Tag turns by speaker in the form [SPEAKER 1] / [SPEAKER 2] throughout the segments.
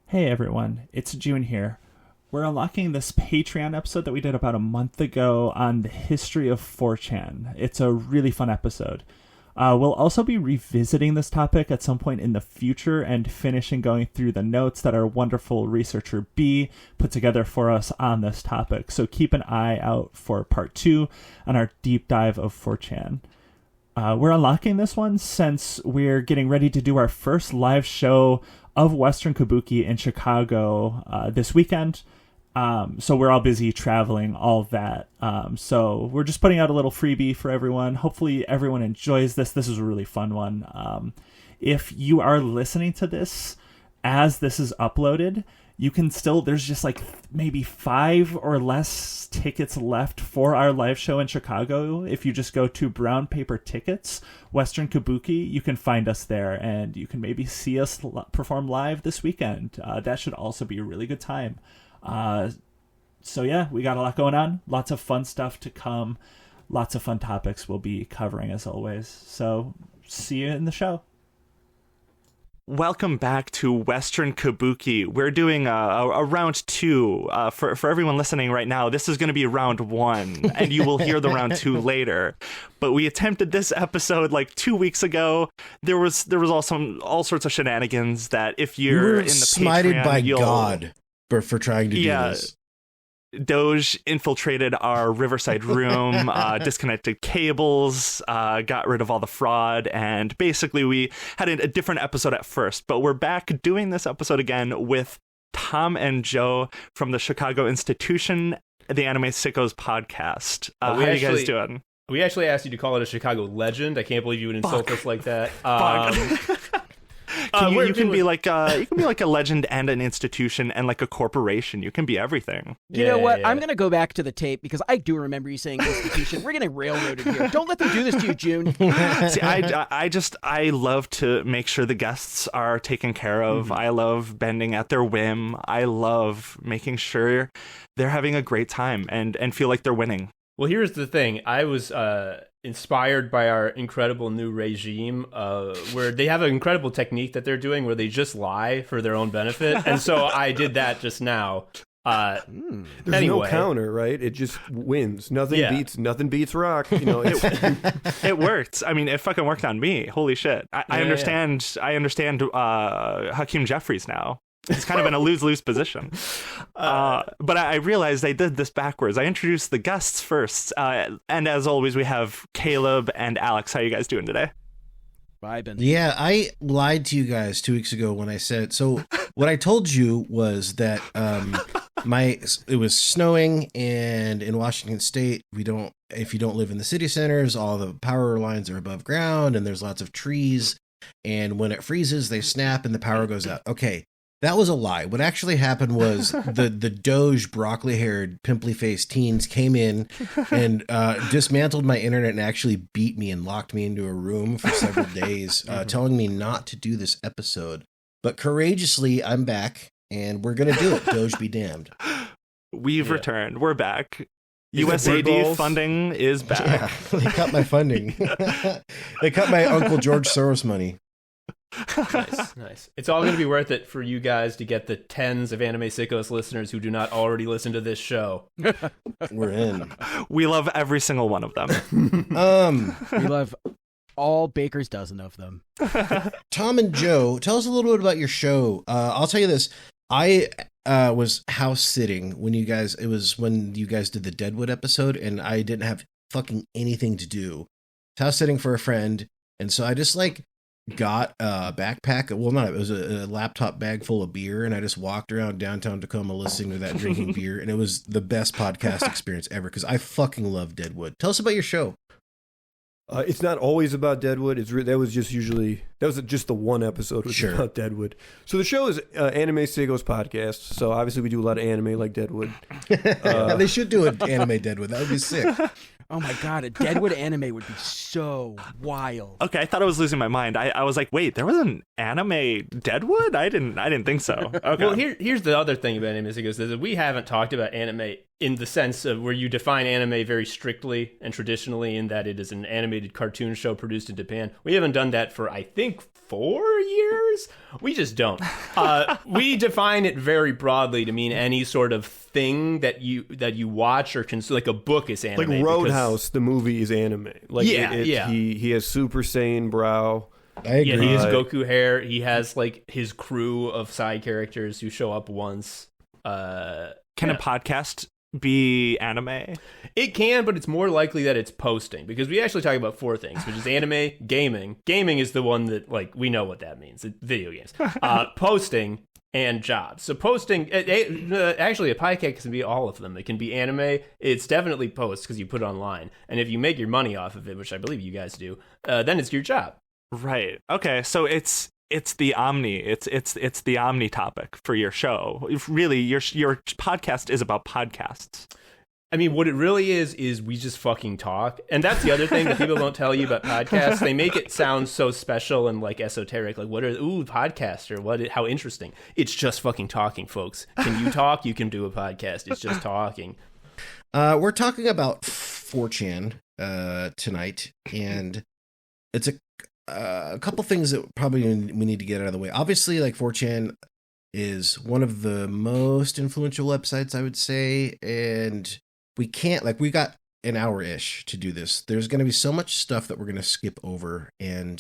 [SPEAKER 1] Hey everyone, it's June here. We're unlocking this Patreon episode that we did about a month ago on the history of 4chan. It's a really fun episode. We'll also be revisiting this topic at some point in the future and finishing going through the notes that our wonderful researcher B put together for us on this topic. So keep an eye out for part 2 on our deep dive of 4chan. We're unlocking this one since we're getting ready to do our first live show of Western Kabuki in Chicago this weekend. So we're all busy traveling, all that. So we're just putting out a little freebie for everyone. Hopefully everyone enjoys this. This is a really fun one. If you are listening to this as this is uploaded, you can still, there's just like maybe 5 or less tickets left for our live show in Chicago. If you just go to Brown Paper Tickets, Western Kabuki, you can find us there and you can maybe see us perform live this weekend. That should also be a really good time. So yeah, we got a lot going on. Lots of fun stuff to come. Lots of fun topics we'll be covering as always. So see you in the show. Welcome back to Western Kabuki. We're doing a round 2. For everyone listening right now, this is going to be round 1, and you will hear the round 2 later. But we attempted this episode like 2 weeks ago. There was all sorts of shenanigans that if you're in the
[SPEAKER 2] smited
[SPEAKER 1] Patreon,
[SPEAKER 2] by God for trying to do this.
[SPEAKER 1] Doge infiltrated our Riverside room, disconnected cables, got rid of all the fraud, and basically we had a different episode at first, but we're back doing this episode again with Tom and Joe from the Chicago Institution, the Anime Sickos podcast. How are you guys doing?
[SPEAKER 3] We actually asked you to call it a Chicago legend. I can't believe you would insult us like that.
[SPEAKER 1] You can be like a legend and an institution and like a corporation. You can be everything.
[SPEAKER 4] You know what? I'm going to go back to the tape because I do remember you saying institution. We're getting railroaded here. Don't let them do this to you, June.
[SPEAKER 1] See, I love to make sure the guests are taken care of. Mm-hmm. I love bending at their whim. I love making sure they're having a great time and feel like they're winning.
[SPEAKER 3] Well, here's the thing. I was inspired by our incredible new regime where they have an incredible technique that they're doing where they just lie for their own benefit. And so I did that just now.
[SPEAKER 5] There's no counter, right? It just wins. Nothing beats rock. You know,
[SPEAKER 1] it worked. I mean, it fucking worked on me. Holy shit. I understand Hakeem Jeffries now. He's kind of in a lose-lose position. But I realized I did this backwards. I introduced the guests first. And as always, we have Caleb and Alex. How are you guys doing today?
[SPEAKER 4] Vibing.
[SPEAKER 2] Yeah, I lied to you guys 2 weeks ago when I said... So what I told you was that it was snowing, and in Washington State, if you don't live in the city centers, all the power lines are above ground, and there's lots of trees. And when it freezes, they snap, and the power goes out. Okay. That was a lie. What actually happened was the Doge broccoli-haired, pimply-faced teens came in and dismantled my internet and actually beat me and locked me into a room for several days, telling me not to do this episode. But courageously, I'm back, and we're going to do it. Doge be damned.
[SPEAKER 1] We've returned. We're back. USAID funding is back.
[SPEAKER 2] Yeah, they cut my funding. They cut my Uncle George Soros money.
[SPEAKER 3] Nice. It's all going to be worth it for you guys to get the tens of Anime Sickos listeners who do not already listen to this show.
[SPEAKER 2] We're in.
[SPEAKER 1] We love every single one of them.
[SPEAKER 4] We love all Baker's dozen of them.
[SPEAKER 2] Tom and Joe, tell us a little bit about your show. I'll tell you this. I was house sitting when you guys did the Deadwood episode, and I didn't have fucking anything to do. House sitting for a friend, and so I just got a backpack. Well, it was a laptop bag full of beer, and I just walked around downtown Tacoma listening to that, drinking beer, and it was the best podcast experience ever because I fucking love Deadwood. Tell us about your show.
[SPEAKER 5] It's not always about Deadwood. That was just the one episode was about Deadwood. So the show is Anime Sickos podcast. So obviously we do a lot of anime like Deadwood.
[SPEAKER 2] They should do an anime Deadwood. That would be sick.
[SPEAKER 4] Oh my god, a Deadwood anime would be so wild.
[SPEAKER 1] Okay, I thought I was losing my mind. I was like, wait, there was an anime Deadwood? I didn't think so. Okay.
[SPEAKER 3] Well, here's the other thing about Anime Sickos is that we haven't talked about anime in the sense of where you define anime very strictly and traditionally in that it is an animated cartoon show produced in Japan. We haven't done that for, I think, think 4 years. We just don't. We define it very broadly to mean any sort of thing that you watch or consume. Like a book is anime.
[SPEAKER 5] Like Roadhouse, the movie is anime. Like
[SPEAKER 3] yeah.
[SPEAKER 5] He has Super Saiyan brow.
[SPEAKER 2] I agree.
[SPEAKER 3] Yeah, he has Goku hair. He has like his crew of side characters who show up once.
[SPEAKER 1] Can a podcast be anime?
[SPEAKER 3] It can, but it's more likely that it's posting, because we actually talk about 4 things, which is anime, gaming. Gaming is the one that, like, we know what that means. Video games. Posting, and jobs. So posting, actually a podcast can be all of them. It can be anime. It's definitely post because you put it online. And if you make your money off of it, which I believe you guys do, then it's your job.
[SPEAKER 1] Right. Okay. So it's the it's the omni topic for your show. If really your podcast is about podcasts.
[SPEAKER 3] I mean, what it really is we just fucking talk. And that's the other thing that people don't tell you about podcasts. They make it sound so special and like esoteric. Like, podcaster, how interesting. It's just fucking talking, folks. Can you talk? You can do a podcast. It's just talking.
[SPEAKER 2] We're talking about 4chan tonight, and it's a couple things that probably we need to get out of the way. Obviously, like 4chan is one of the most influential websites, I would say, and we got an hour-ish to do this. There's going to be so much stuff that we're going to skip over, and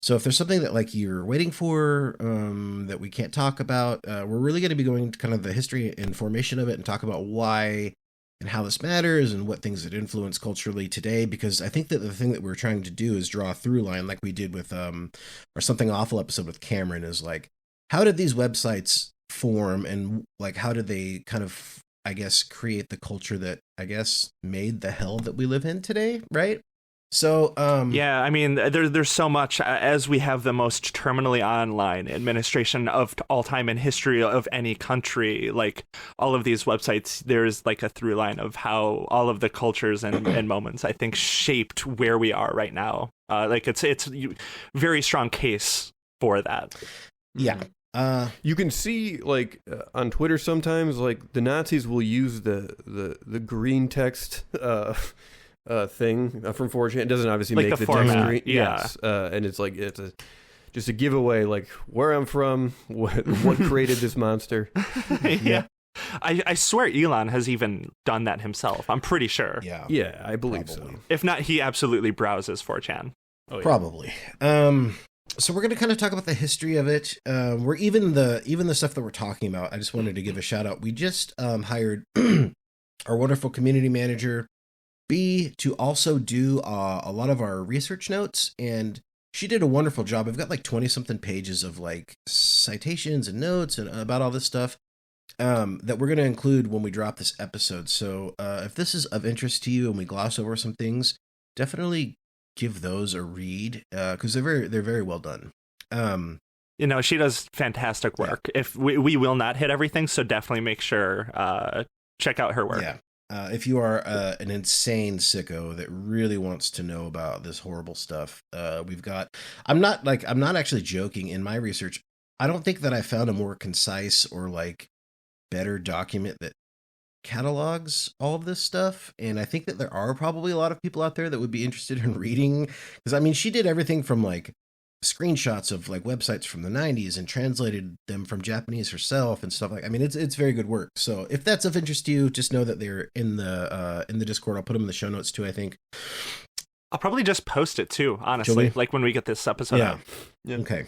[SPEAKER 2] so if there's something that like you're waiting for that we can't talk about, we're really going to be going to kind of the history and formation of it and talk about why and how this matters and what things that influence culturally today, because I think that the thing that we're trying to do is draw a through line like we did with our Something Awful episode with Cameron, is like, how did these websites form, and like how did they kind of, I guess, create the culture that I guess made the hell that we live in today, right? So
[SPEAKER 1] yeah, I mean, there's so much, as we have the most terminally online administration of all time in history of any country. Like all of these websites, there's like a through line of how all of the cultures and moments, I think, shaped where we are right now. Like it's very strong case for that.
[SPEAKER 2] Yeah.
[SPEAKER 5] You can see like on Twitter sometimes, like the Nazis will use the green text thing from 4chan. It doesn't obviously
[SPEAKER 1] like
[SPEAKER 5] make the
[SPEAKER 1] format,
[SPEAKER 5] text green.
[SPEAKER 1] yeah.
[SPEAKER 5] Yes, and it's like just a giveaway, like where I'm from, what created this monster.
[SPEAKER 1] Yeah. I swear Elon has even done that himself. I'm pretty sure.
[SPEAKER 5] Yeah, I believe
[SPEAKER 2] probably.
[SPEAKER 5] so.
[SPEAKER 1] If not, he absolutely browses 4chan.
[SPEAKER 3] Oh, yeah.
[SPEAKER 2] Probably. So we're going to kind of talk about the history of it. We're even the stuff that we're talking about. I just wanted to give a shout out. We just hired our wonderful community manager, B, to also do a lot of our research notes, and she did a wonderful job. I've got like 20 something pages of like citations and notes and about all this stuff that we're going to include when we drop this episode. So if this is of interest to you and we gloss over some things, definitely give those a read because they're very well done.
[SPEAKER 1] She does fantastic work. Yeah. If we will not hit everything, so definitely make sure check out her work.
[SPEAKER 2] Yeah. If you are an insane sicko that really wants to know about this horrible stuff, we've got. I'm not actually joking. In my research, I don't think that I found a more concise or like better document that catalogs all of this stuff, and I think that there are probably a lot of people out there that would be interested in reading, because I mean, she did everything from like screenshots of like websites from the 90s and translated them from Japanese herself and stuff like. I mean, it's very good work. So if that's of interest to you, just know that they're in the Discord. I'll put them in the show notes too, I think.
[SPEAKER 1] I'll probably just post it too, honestly, like when we get this episode out.
[SPEAKER 2] Yeah. Okay.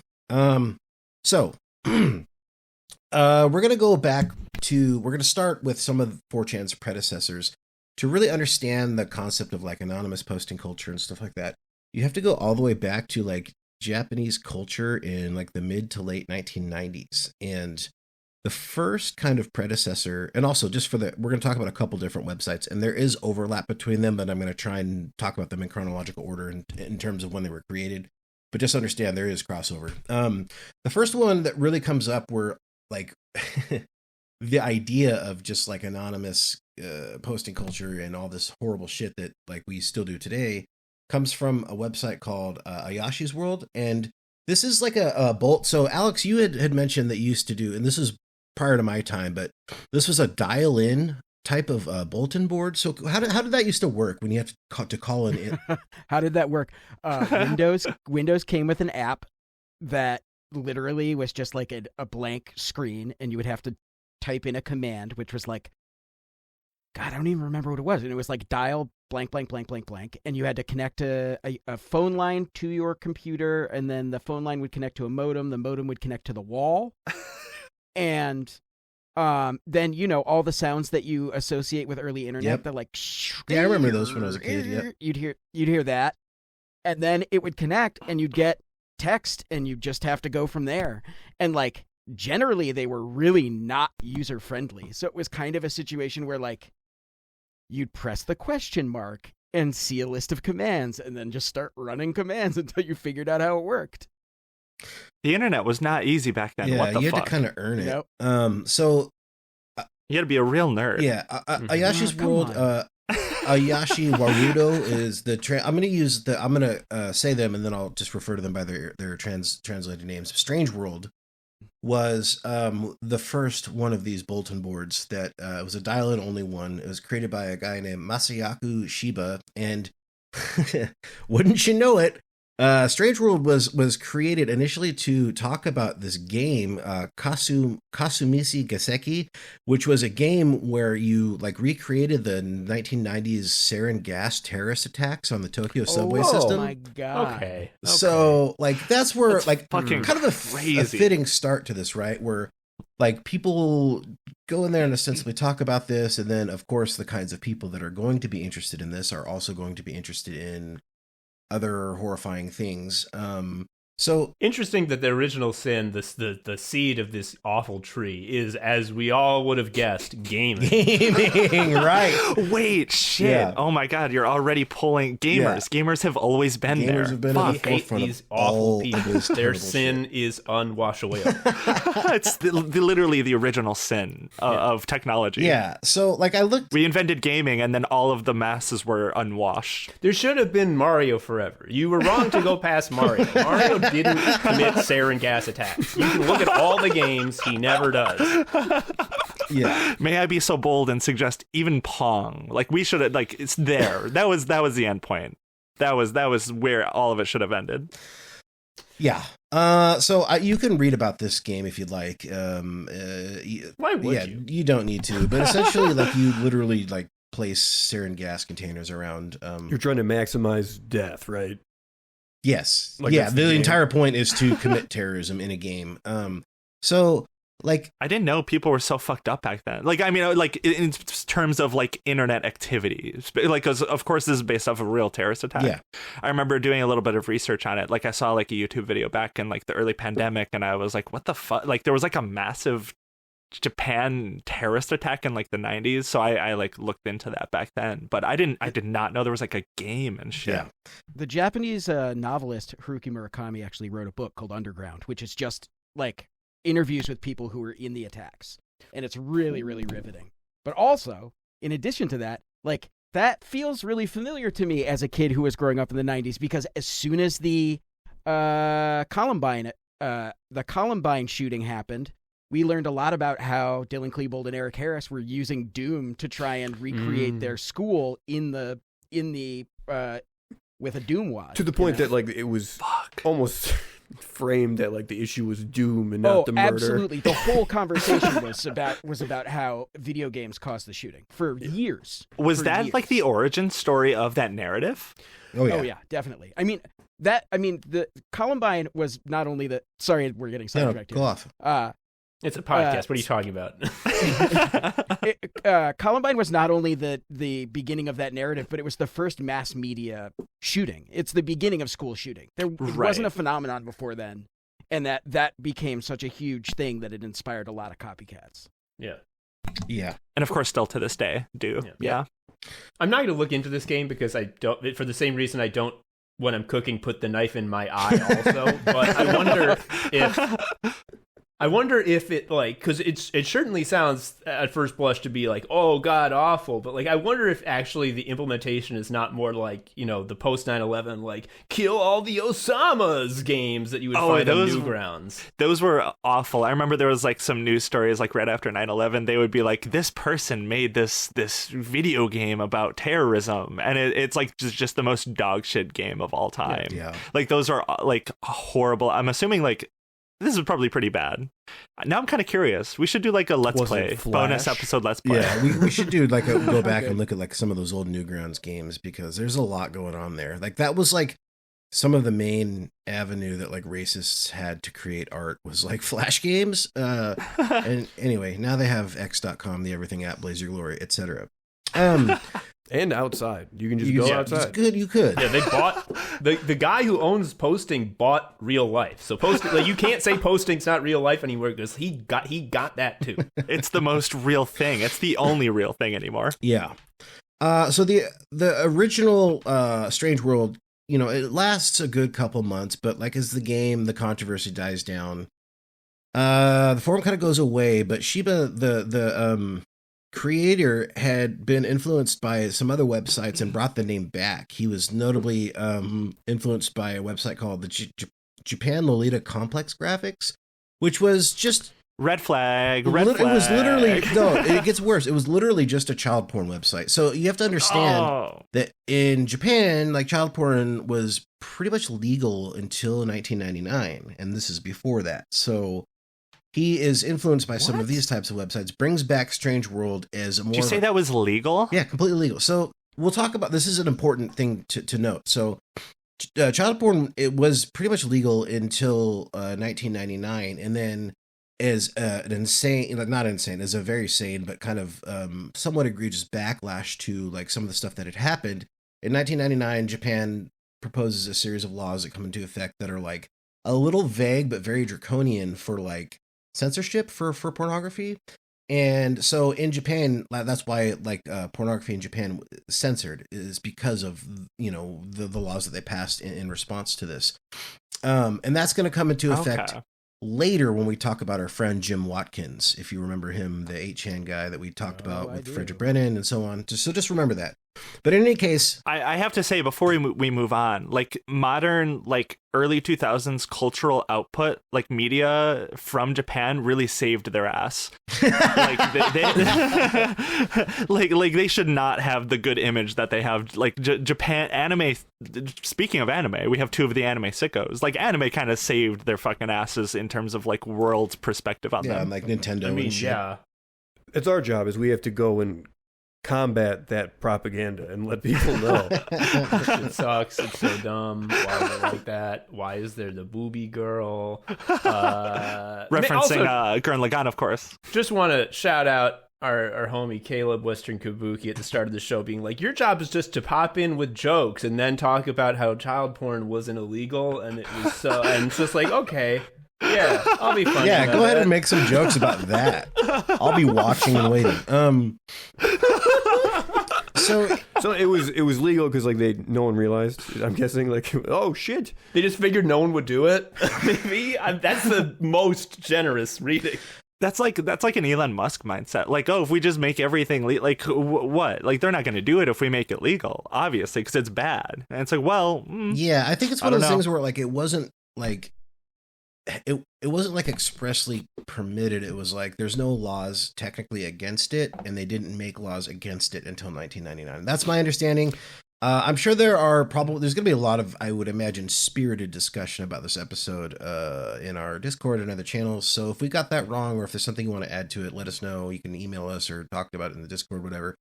[SPEAKER 2] So we're gonna go back to. We're gonna start with some of 4chan's predecessors to really understand the concept of like anonymous posting culture and stuff like that. You have to go all the way back to like Japanese culture in like the mid to late 1990s, and the first kind of predecessor, and also just we're going to talk about a couple different websites, and there is overlap between them, but I'm going to try and talk about them in chronological order in terms of when they were created, but just understand there is crossover. The first one that really comes up where like the idea of just like anonymous posting culture and all this horrible shit that like we still do today comes from a website called Ayashi's World, and this is like a bolt. So Alex, you had mentioned that you used to do, and this is prior to my time, but this was a dial-in type of bulletin board. So how did that used to work when you have to call in?
[SPEAKER 4] How did that work? Windows came with an app that literally was just like a blank screen, and you would have to type in a command, which was like, God, I don't even remember what it was. And it was like dial blank, blank, blank, blank, blank. And you had to connect a phone line to your computer, and then the phone line would connect to a modem. The modem would connect to the wall. And then, you know, all the sounds that you associate with early internet, they're like,
[SPEAKER 2] yeah, I remember those when I was a kid. Yeah.
[SPEAKER 4] You'd hear that. And then it would connect, and you'd get text, and you just have to go from there. And like, generally they were really not user friendly. So it was kind of a situation where like, you'd press the question mark and see a list of commands and then just start running commands until you figured out how it worked.
[SPEAKER 1] The internet was not easy back then.
[SPEAKER 2] Yeah,
[SPEAKER 1] what the
[SPEAKER 2] you
[SPEAKER 1] fuck?
[SPEAKER 2] had to kind of earn it.
[SPEAKER 4] Yep.
[SPEAKER 2] So
[SPEAKER 1] you had to be a real nerd.
[SPEAKER 2] Yeah, Ayashi's World. Ayashi Warudo is the. I'm gonna say them, and then I'll just refer to them by their translated names. Strange World was the first one of these bulletin boards that was a dial-in only one. It was created by a guy named Masayaku Shiba, and wouldn't you know it, Strange World was created initially to talk about this game, Kasumisi Gaseki, which was a game where you like recreated the 1990s sarin gas terrorist attacks on the Tokyo subway system.
[SPEAKER 4] Oh my god!
[SPEAKER 3] Okay.
[SPEAKER 2] So like that's where
[SPEAKER 1] That's
[SPEAKER 2] like
[SPEAKER 1] fucking
[SPEAKER 2] kind of a
[SPEAKER 1] crazy.
[SPEAKER 2] fitting start to this, right? Where like people go in there and ostensibly talk about this, and then of course the kinds of people that are going to be interested in this are also going to be interested in other horrifying things. So
[SPEAKER 3] interesting that the original sin, the seed of this awful tree, is, as we all would have guessed, gaming.
[SPEAKER 2] Gaming, right?
[SPEAKER 1] Wait, shit!
[SPEAKER 2] Yeah.
[SPEAKER 1] Oh my god, you're already pulling gamers.
[SPEAKER 2] Yeah.
[SPEAKER 1] Gamers have always been
[SPEAKER 2] Gamers
[SPEAKER 1] there.
[SPEAKER 2] have been at
[SPEAKER 3] We
[SPEAKER 2] the
[SPEAKER 3] hate
[SPEAKER 2] forefront
[SPEAKER 3] these
[SPEAKER 2] of
[SPEAKER 3] awful
[SPEAKER 2] all
[SPEAKER 3] people.
[SPEAKER 2] of this
[SPEAKER 3] Their
[SPEAKER 2] terrible
[SPEAKER 3] sin
[SPEAKER 2] shit.
[SPEAKER 3] is unwashable.
[SPEAKER 1] It's literally the original sin of technology.
[SPEAKER 2] Yeah. So like I looked.
[SPEAKER 1] We invented gaming, and then all of the masses were unwashed.
[SPEAKER 3] There should have been Mario Forever. You were wrong to go past Mario. Mario didn't commit sarin gas attacks. You can look at all the games, he never does.
[SPEAKER 2] Yeah.
[SPEAKER 1] May I be so bold and suggest even Pong? Like we should have, like, it's there. That was the end point. That was where all of it should have ended.
[SPEAKER 2] Yeah. So you can read about this game if you'd like.
[SPEAKER 3] Why would you?
[SPEAKER 2] You don't need to, but essentially, like you literally like place sarin gas containers around.
[SPEAKER 5] You're trying to maximize death, right?
[SPEAKER 2] Yes.
[SPEAKER 5] Like
[SPEAKER 2] yeah.
[SPEAKER 5] that's
[SPEAKER 2] The
[SPEAKER 5] the game.
[SPEAKER 2] entire point is to commit terrorism in a game. So like
[SPEAKER 1] I didn't know people were so fucked up back then. Like, I mean, like in terms of like internet activities, like, 'cause of course this is based off of a real terrorist attack.
[SPEAKER 2] Yeah.
[SPEAKER 1] I remember doing a little bit of research on it. Like I saw like a YouTube video back in like the early pandemic, and I was like, what the fuck? Like there was like a massive Japan terrorist attack in like the 90s. So I like looked into that back then, but I did not know there was like a game and shit.
[SPEAKER 2] Yeah.
[SPEAKER 4] The Japanese novelist Haruki Murakami actually wrote a book called Underground, which is just like interviews with people who were in the attacks. And it's really, really riveting. But also, in addition to that, like that feels really familiar to me as a kid who was growing up in the 90s, because as soon as the Columbine shooting happened, we learned a lot about how Dylan Klebold and Eric Harris were using Doom to try and recreate their school in the with a Doom watch.
[SPEAKER 5] To the point that like it was almost framed that like the issue was Doom and
[SPEAKER 4] oh,
[SPEAKER 5] not the murder.
[SPEAKER 4] Absolutely. The whole conversation was about how video games caused the shooting for years.
[SPEAKER 1] Was that like the origin story of that narrative?
[SPEAKER 2] Oh yeah.
[SPEAKER 4] Oh yeah, definitely. The Columbine was not only the. Sorry, we're getting
[SPEAKER 2] No,
[SPEAKER 4] sidetracked.
[SPEAKER 2] go off.
[SPEAKER 3] It's a podcast. What are you talking about?
[SPEAKER 4] Columbine was not only the beginning of that narrative, but it was the first mass media shooting. It's the beginning of school shooting. It wasn't a phenomenon before then, and that became such a huge thing that it inspired a lot of copycats.
[SPEAKER 3] Yeah.
[SPEAKER 2] Yeah.
[SPEAKER 1] And of course, still to this day, do. Yeah.
[SPEAKER 3] I'm not going to look into this game because I don't, for the same reason I don't, when I'm cooking, put the knife in my eye also. But I wonder if I wonder if it like, because it certainly sounds at first blush to be like, oh god, awful, but like I wonder if actually the implementation is not more like, you know, the post 9/11 like kill all the Osamas games that you would find on Newgrounds.
[SPEAKER 6] Those were awful. I remember there was like some news stories like right after 9/11. They would be like, this person made this video game about terrorism, and it's like just the most dog shit game of all time.
[SPEAKER 2] Yeah.
[SPEAKER 6] Like those are like horrible. I'm assuming like this is probably pretty bad. Now I'm kind of curious. We should do like a let's play bonus episode. Let's play.
[SPEAKER 2] Yeah, we should do like go back and look at like some of those old Newgrounds games, because there's a lot going on there. Like that was like some of the main avenue that like racists had to create art was like Flash games. And anyway, now they have X.com, the everything app, Blaze Your Glory, etc.
[SPEAKER 5] And outside. You can just go outside.
[SPEAKER 2] It's good, you could.
[SPEAKER 3] Yeah, they bought the guy who owns posting bought real life. So posting, like, you can't say posting's not real life anymore because he got that too.
[SPEAKER 6] It's the most real thing. It's the only real thing anymore.
[SPEAKER 2] Yeah. So the original Strange World, you know, it lasts a good couple months, but like as the controversy dies down, the forum kind of goes away. But Shiba, the creator, had been influenced by some other websites and brought the name back. He was notably influenced by a website called the Japan Lolita Complex Graphics, which was just
[SPEAKER 6] red flag. It
[SPEAKER 2] was literally no. It gets worse. It was literally just a child porn website. So you have to understand that in Japan, like child porn was pretty much legal until 1999, and this is before that. So he is influenced by some of these types of websites, brings back Strange World as a more...
[SPEAKER 6] Did you say that was legal?
[SPEAKER 2] Yeah, completely legal. So we'll talk about... This is an important thing to note. So child porn, it was pretty much legal until 1999. And then as an insane... Not insane, as a very sane, but kind of somewhat egregious backlash to like some of the stuff that had happened. In 1999, Japan proposes a series of laws that come into effect that are like a little vague, but very draconian for like censorship for pornography. And so in Japan, that's why like pornography in Japan censored, is because of, you know, the laws that they passed in response to this. And that's going to come into effect later when we talk about our friend Jim Watkins, if you remember him, the 8chan guy that we talked about with Frederick Brennan and so on. So just remember that. But in any case,
[SPEAKER 6] I have to say before we move on, like modern, like early 2000s cultural output, like media from Japan really saved their ass. Like like they should not have the good image that they have. Like Japan anime. Speaking of anime, we have two of the anime sickos. Like anime kind of saved their fucking asses in terms of like world's perspective on them.
[SPEAKER 2] Yeah, like Nintendo.
[SPEAKER 3] I mean,
[SPEAKER 2] and shit.
[SPEAKER 3] yeah.
[SPEAKER 5] It's our job is we have to go and combat that propaganda and let people know.
[SPEAKER 3] It sucks. It's so dumb. Why is it like that? Why is there the booby girl?
[SPEAKER 6] Referencing Gurren Lagann, of course.
[SPEAKER 3] Just want to shout out our homie Caleb Western Kabuki at the start of the show being like, your job is just to pop in with jokes and then talk about how child porn wasn't illegal, and it was so, and it's just like, okay, yeah, I'll be funny.
[SPEAKER 2] Yeah, go ahead
[SPEAKER 3] that.
[SPEAKER 2] and make some jokes about that. I'll be watching and waiting.
[SPEAKER 5] So it was legal because like no one realized. I'm guessing like, oh shit,
[SPEAKER 3] they just figured no one would do it. Maybe that's the most generous reading.
[SPEAKER 6] That's like an Elon Musk mindset. Like, oh, if we just make everything like what? Like they're not going to do it if we make it legal, obviously, because it's bad. And it's like, well,
[SPEAKER 2] yeah, I think it's one of those things where like it wasn't like it wasn't like expressly permitted. It was like there's no laws technically against it, and they didn't make laws against it until 1999. That's my understanding. I'm sure there's going to be a lot of, I would imagine, spirited discussion about this episode in our Discord and other channels. So if we got that wrong, or if there's something you want to add to it, let us know. You can email us or talk about it in the Discord, whatever.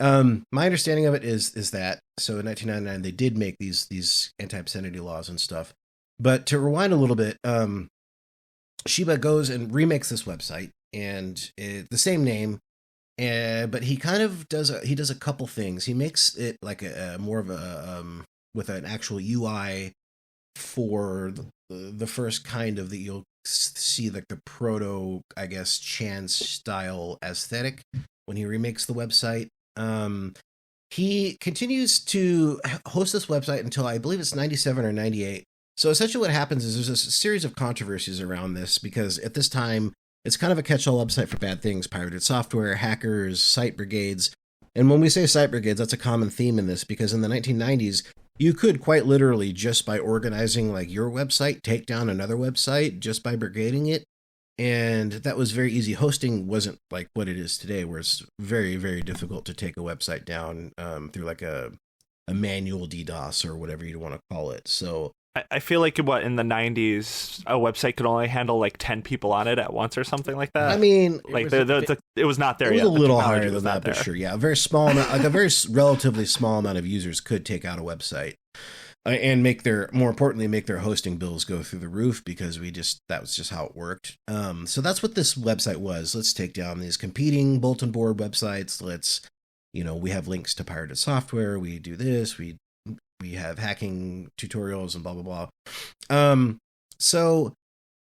[SPEAKER 2] My understanding of it is that, so in 1999, they did make these anti-obscenity laws and stuff. But to rewind a little bit, Shiba goes and remakes this website, and the same name. But he kind of does a couple things. He makes it like a more of a with an actual UI for the first kind of that you'll see like the proto, I guess, Chan style aesthetic when he remakes the website. He continues to host this website until I believe it's 97 or 98, So essentially what happens is there's a series of controversies around this because at this time, it's kind of a catch-all website for bad things, pirated software, hackers, site brigades. And when we say site brigades, that's a common theme in this because in the 1990s, you could quite literally just by organizing like your website, take down another website just by brigading it. And that was very easy. Hosting wasn't like what it is today, where it's very, very difficult to take a website down through like a manual DDoS or whatever you want to call it. So
[SPEAKER 6] I feel like in the 90s, a website could only handle like 10 people on it at once or something like that.
[SPEAKER 2] I mean,
[SPEAKER 6] like it was not there
[SPEAKER 2] it was
[SPEAKER 6] yet.
[SPEAKER 2] a little higher than that, but sure. Yeah. A very small amount, like a very relatively small amount of users could take out a website and more importantly, make their hosting bills go through the roof because that was just how it worked. So that's what this website was. Let's take down these competing bulletin board websites. We have links to pirated software. We do this. We have hacking tutorials and blah, blah, blah. So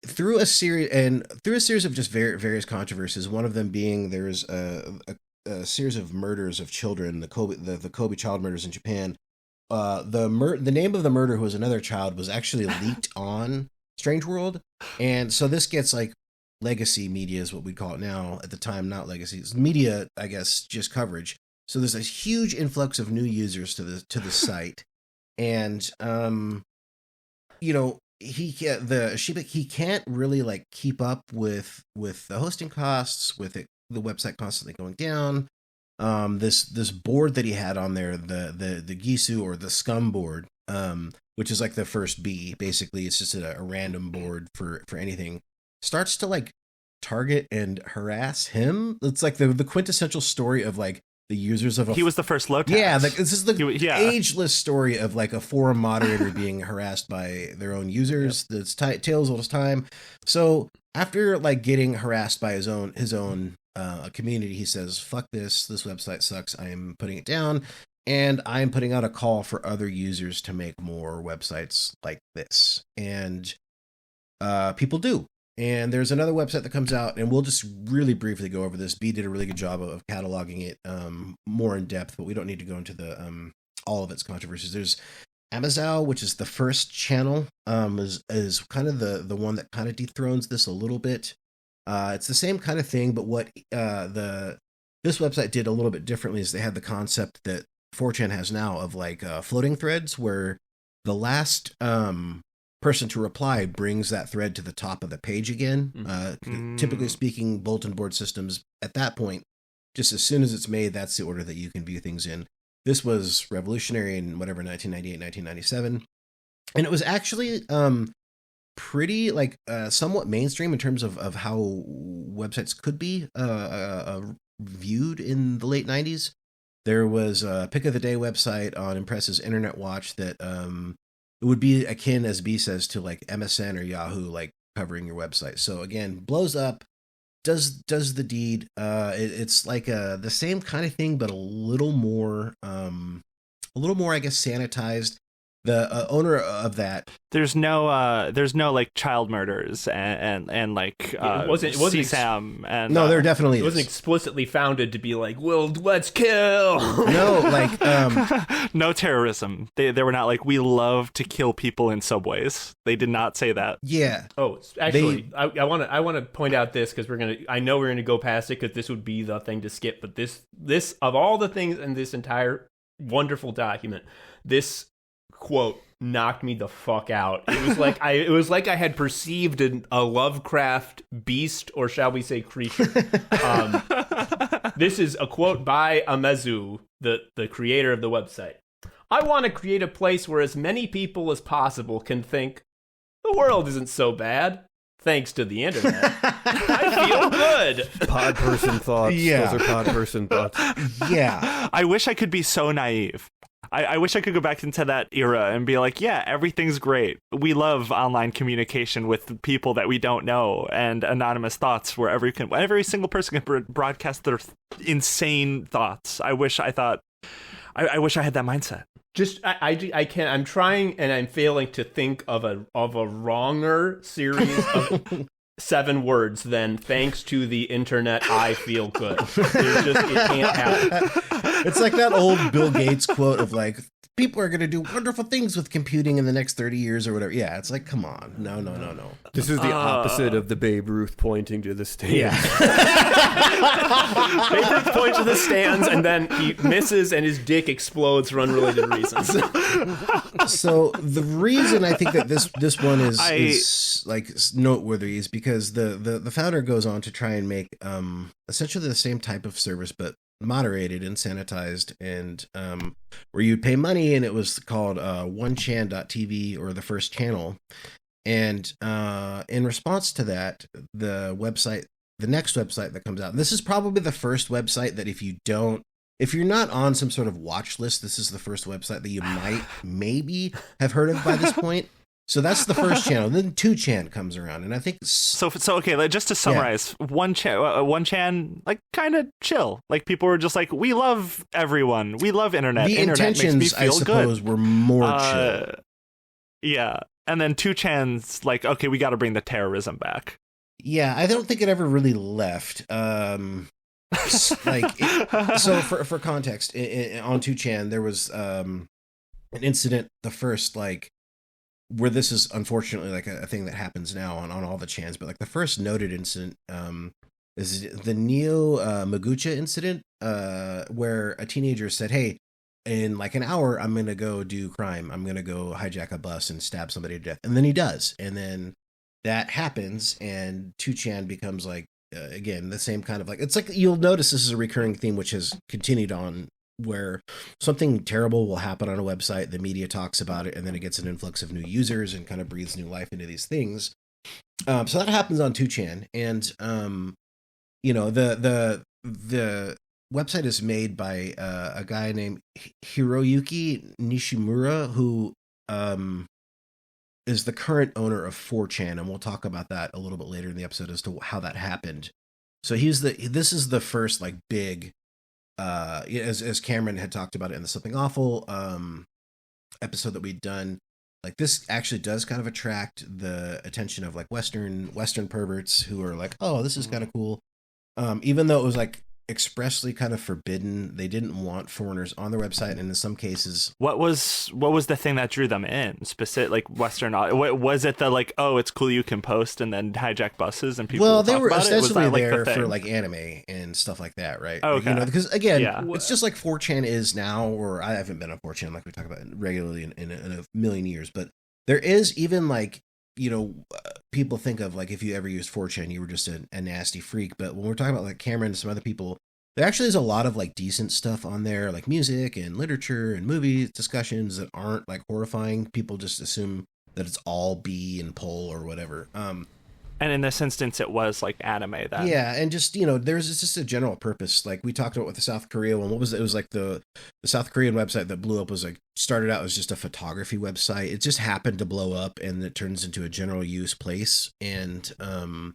[SPEAKER 2] through a series of just various controversies, one of them being there's a series of murders of children, the Kobe child murders in Japan. The name of the murderer, who was another child, was actually leaked on Strange World. And so this gets like legacy media is what we'd call it now. At the time, not legacy. It's media, I guess, just coverage. So there's a huge influx of new users to the site. And he can't really like keep up with the hosting costs, with the website constantly going down. This board that he had on there, the Gisu or the scum board, which is like the first B, basically it's just a random board for anything, starts to like target and harass him. It's like the quintessential story of like the users of
[SPEAKER 6] he was the first low tax.
[SPEAKER 2] Yeah, this is the ageless story of like a forum moderator being harassed by their own users. Yep. That's tales old as time. So after like getting harassed by his own community, he says, "Fuck this! This website sucks. I am putting it down, and I am putting out a call for other users to make more websites like this." And people do. And there's another website that comes out, and we'll just really briefly go over this. B did a really good job of cataloging it more in depth, but we don't need to go into the all of its controversies. There's Amazon, which is the first channel, is kind of the one that kind of dethrones this a little bit. It's the same kind of thing, but what this website did a little bit differently is they had the concept that 4chan has now of like floating threads, where the last person to reply brings that thread to the top of the page again. Typically speaking, bulletin board systems at that point, just as soon as it's made, that's the order that you can view things in. This was revolutionary in 1998, 1997. And it was actually pretty like somewhat mainstream in terms of how websites could be viewed in the late 90s. There was a pick of the day website on Impress's Internet Watch that it would be akin, as B says, to like MSN or Yahoo, like covering your website. So again, blows up, does the deed. It's like the same kind of thing, but a little more, I guess, sanitized. The owner of that,
[SPEAKER 6] there's no like child murders and like
[SPEAKER 3] it wasn't
[SPEAKER 6] CSAM and
[SPEAKER 2] no, there definitely
[SPEAKER 3] it wasn't explicitly founded to be like, well, let's kill.
[SPEAKER 2] No, like
[SPEAKER 6] no terrorism. They were not like, we love to kill people in subways. They did not say that.
[SPEAKER 2] Yeah.
[SPEAKER 3] Oh, actually, I want to point out this because I know we're gonna go past it because this would be the thing to skip. But this of all the things in this entire wonderful document, this quote knocked me the fuck out. It was like I had perceived a Lovecraft beast, or shall we say creature. This is a quote by Amezu, the creator of the website. "I want to create a place where as many people as possible can think, the world isn't so bad, thanks to the internet. I feel good."
[SPEAKER 5] Pod person thoughts.
[SPEAKER 2] Yeah.
[SPEAKER 5] Those are pod person thoughts.
[SPEAKER 2] Yeah.
[SPEAKER 6] I wish I could be so naive. I wish I could go back into that era and be like, yeah, everything's great. We love online communication with people that we don't know and anonymous thoughts where every single person can broadcast their insane thoughts. I wish I had that mindset.
[SPEAKER 3] Just I can't. I'm trying and I'm failing to think of a wronger series of 7 words than "thanks to the internet, I feel good." It can't happen.
[SPEAKER 2] It's like that old Bill Gates quote of like, people are going to do wonderful things with computing in the next 30 years or whatever. Yeah, it's like, come on. No.
[SPEAKER 5] This is the opposite of the Babe Ruth pointing to the stands.
[SPEAKER 3] Yeah. Babe Ruth points to the stands, and then he misses, and his dick explodes for unrelated reasons.
[SPEAKER 2] So the reason I think that this one is like noteworthy is because the founder goes on to try and make essentially the same type of service, but moderated and sanitized, and where you pay money, and it was called onechan.tv, or the first channel. And in response to that, the next website that comes out, and this is probably the first website that if you're not on some sort of watch list, this is the first website that you might maybe have heard of by this point. So that's the first channel. Then 2chan comes around, and I think
[SPEAKER 6] so. Okay, like, just to summarize, 1chan, like, kind of chill. Like, people were just like, we love everyone, we love internet.
[SPEAKER 2] The
[SPEAKER 6] internet
[SPEAKER 2] intentions,
[SPEAKER 6] makes me feel
[SPEAKER 2] I suppose,
[SPEAKER 6] good.
[SPEAKER 2] were more chill.
[SPEAKER 6] Yeah, and then 2chan's like, okay, we got to bring the terrorism back.
[SPEAKER 2] Yeah, I don't think it ever really left. So for context, on 2chan there was an incident, the first, like, where this is unfortunately like a thing that happens now on all the chans, but like the first noted incident is the Neo Magucha incident, where a teenager said, hey, in like an hour I'm gonna go do crime, I'm gonna go hijack a bus and stab somebody to death, and then he does, and then that happens, and 2chan becomes like again the same kind of, like, it's like, you'll notice this is a recurring theme which has continued on, where something terrible will happen on a website, the media talks about it, and then it gets an influx of new users and kind of breathes new life into these things. So that happens on 2chan, and the website is made by a guy named Hiroyuki Nishimura, who is the current owner of 4chan, and we'll talk about that a little bit later in the episode as to how that happened. So this is the first, like, big, as Cameron had talked about it in the Something Awful episode that we'd done, like, this actually does kind of attract the attention of, like, Western perverts who are like, oh, this is kind of cool. Even though it was, like, expressly kind of forbidden, they didn't want foreigners on their website, and in some cases,
[SPEAKER 6] what was the thing that drew them in? Specific, like, Western, was it the, like, oh, it's cool you can post and then hijack buses and people will
[SPEAKER 2] they
[SPEAKER 6] talk
[SPEAKER 2] were
[SPEAKER 6] about
[SPEAKER 2] ostensibly
[SPEAKER 6] it? Was that,
[SPEAKER 2] there
[SPEAKER 6] like, the
[SPEAKER 2] for
[SPEAKER 6] thing?
[SPEAKER 2] like anime and stuff like that, right?
[SPEAKER 6] Oh, okay.
[SPEAKER 2] Because again,
[SPEAKER 6] Yeah.
[SPEAKER 2] it's just like 4chan is now, or I haven't been on 4chan like we talk about regularly in a million years, but there is even, like, people think of, like, if you ever used 4chan, you were just a nasty freak. But when we're talking about, like, Cameron and some other people, there actually is a lot of, like, decent stuff on there, like music and literature and movie discussions that aren't, like, horrifying. People just assume that it's all B and pull or whatever.
[SPEAKER 6] And in this instance, it was like anime then.
[SPEAKER 2] Yeah, and just, there's just a general purpose. Like we talked about with the South Korea one. What was it? It was like the South Korean website that blew up was like, started out as just a photography website. It just happened to blow up, and it turns into a general use place. And then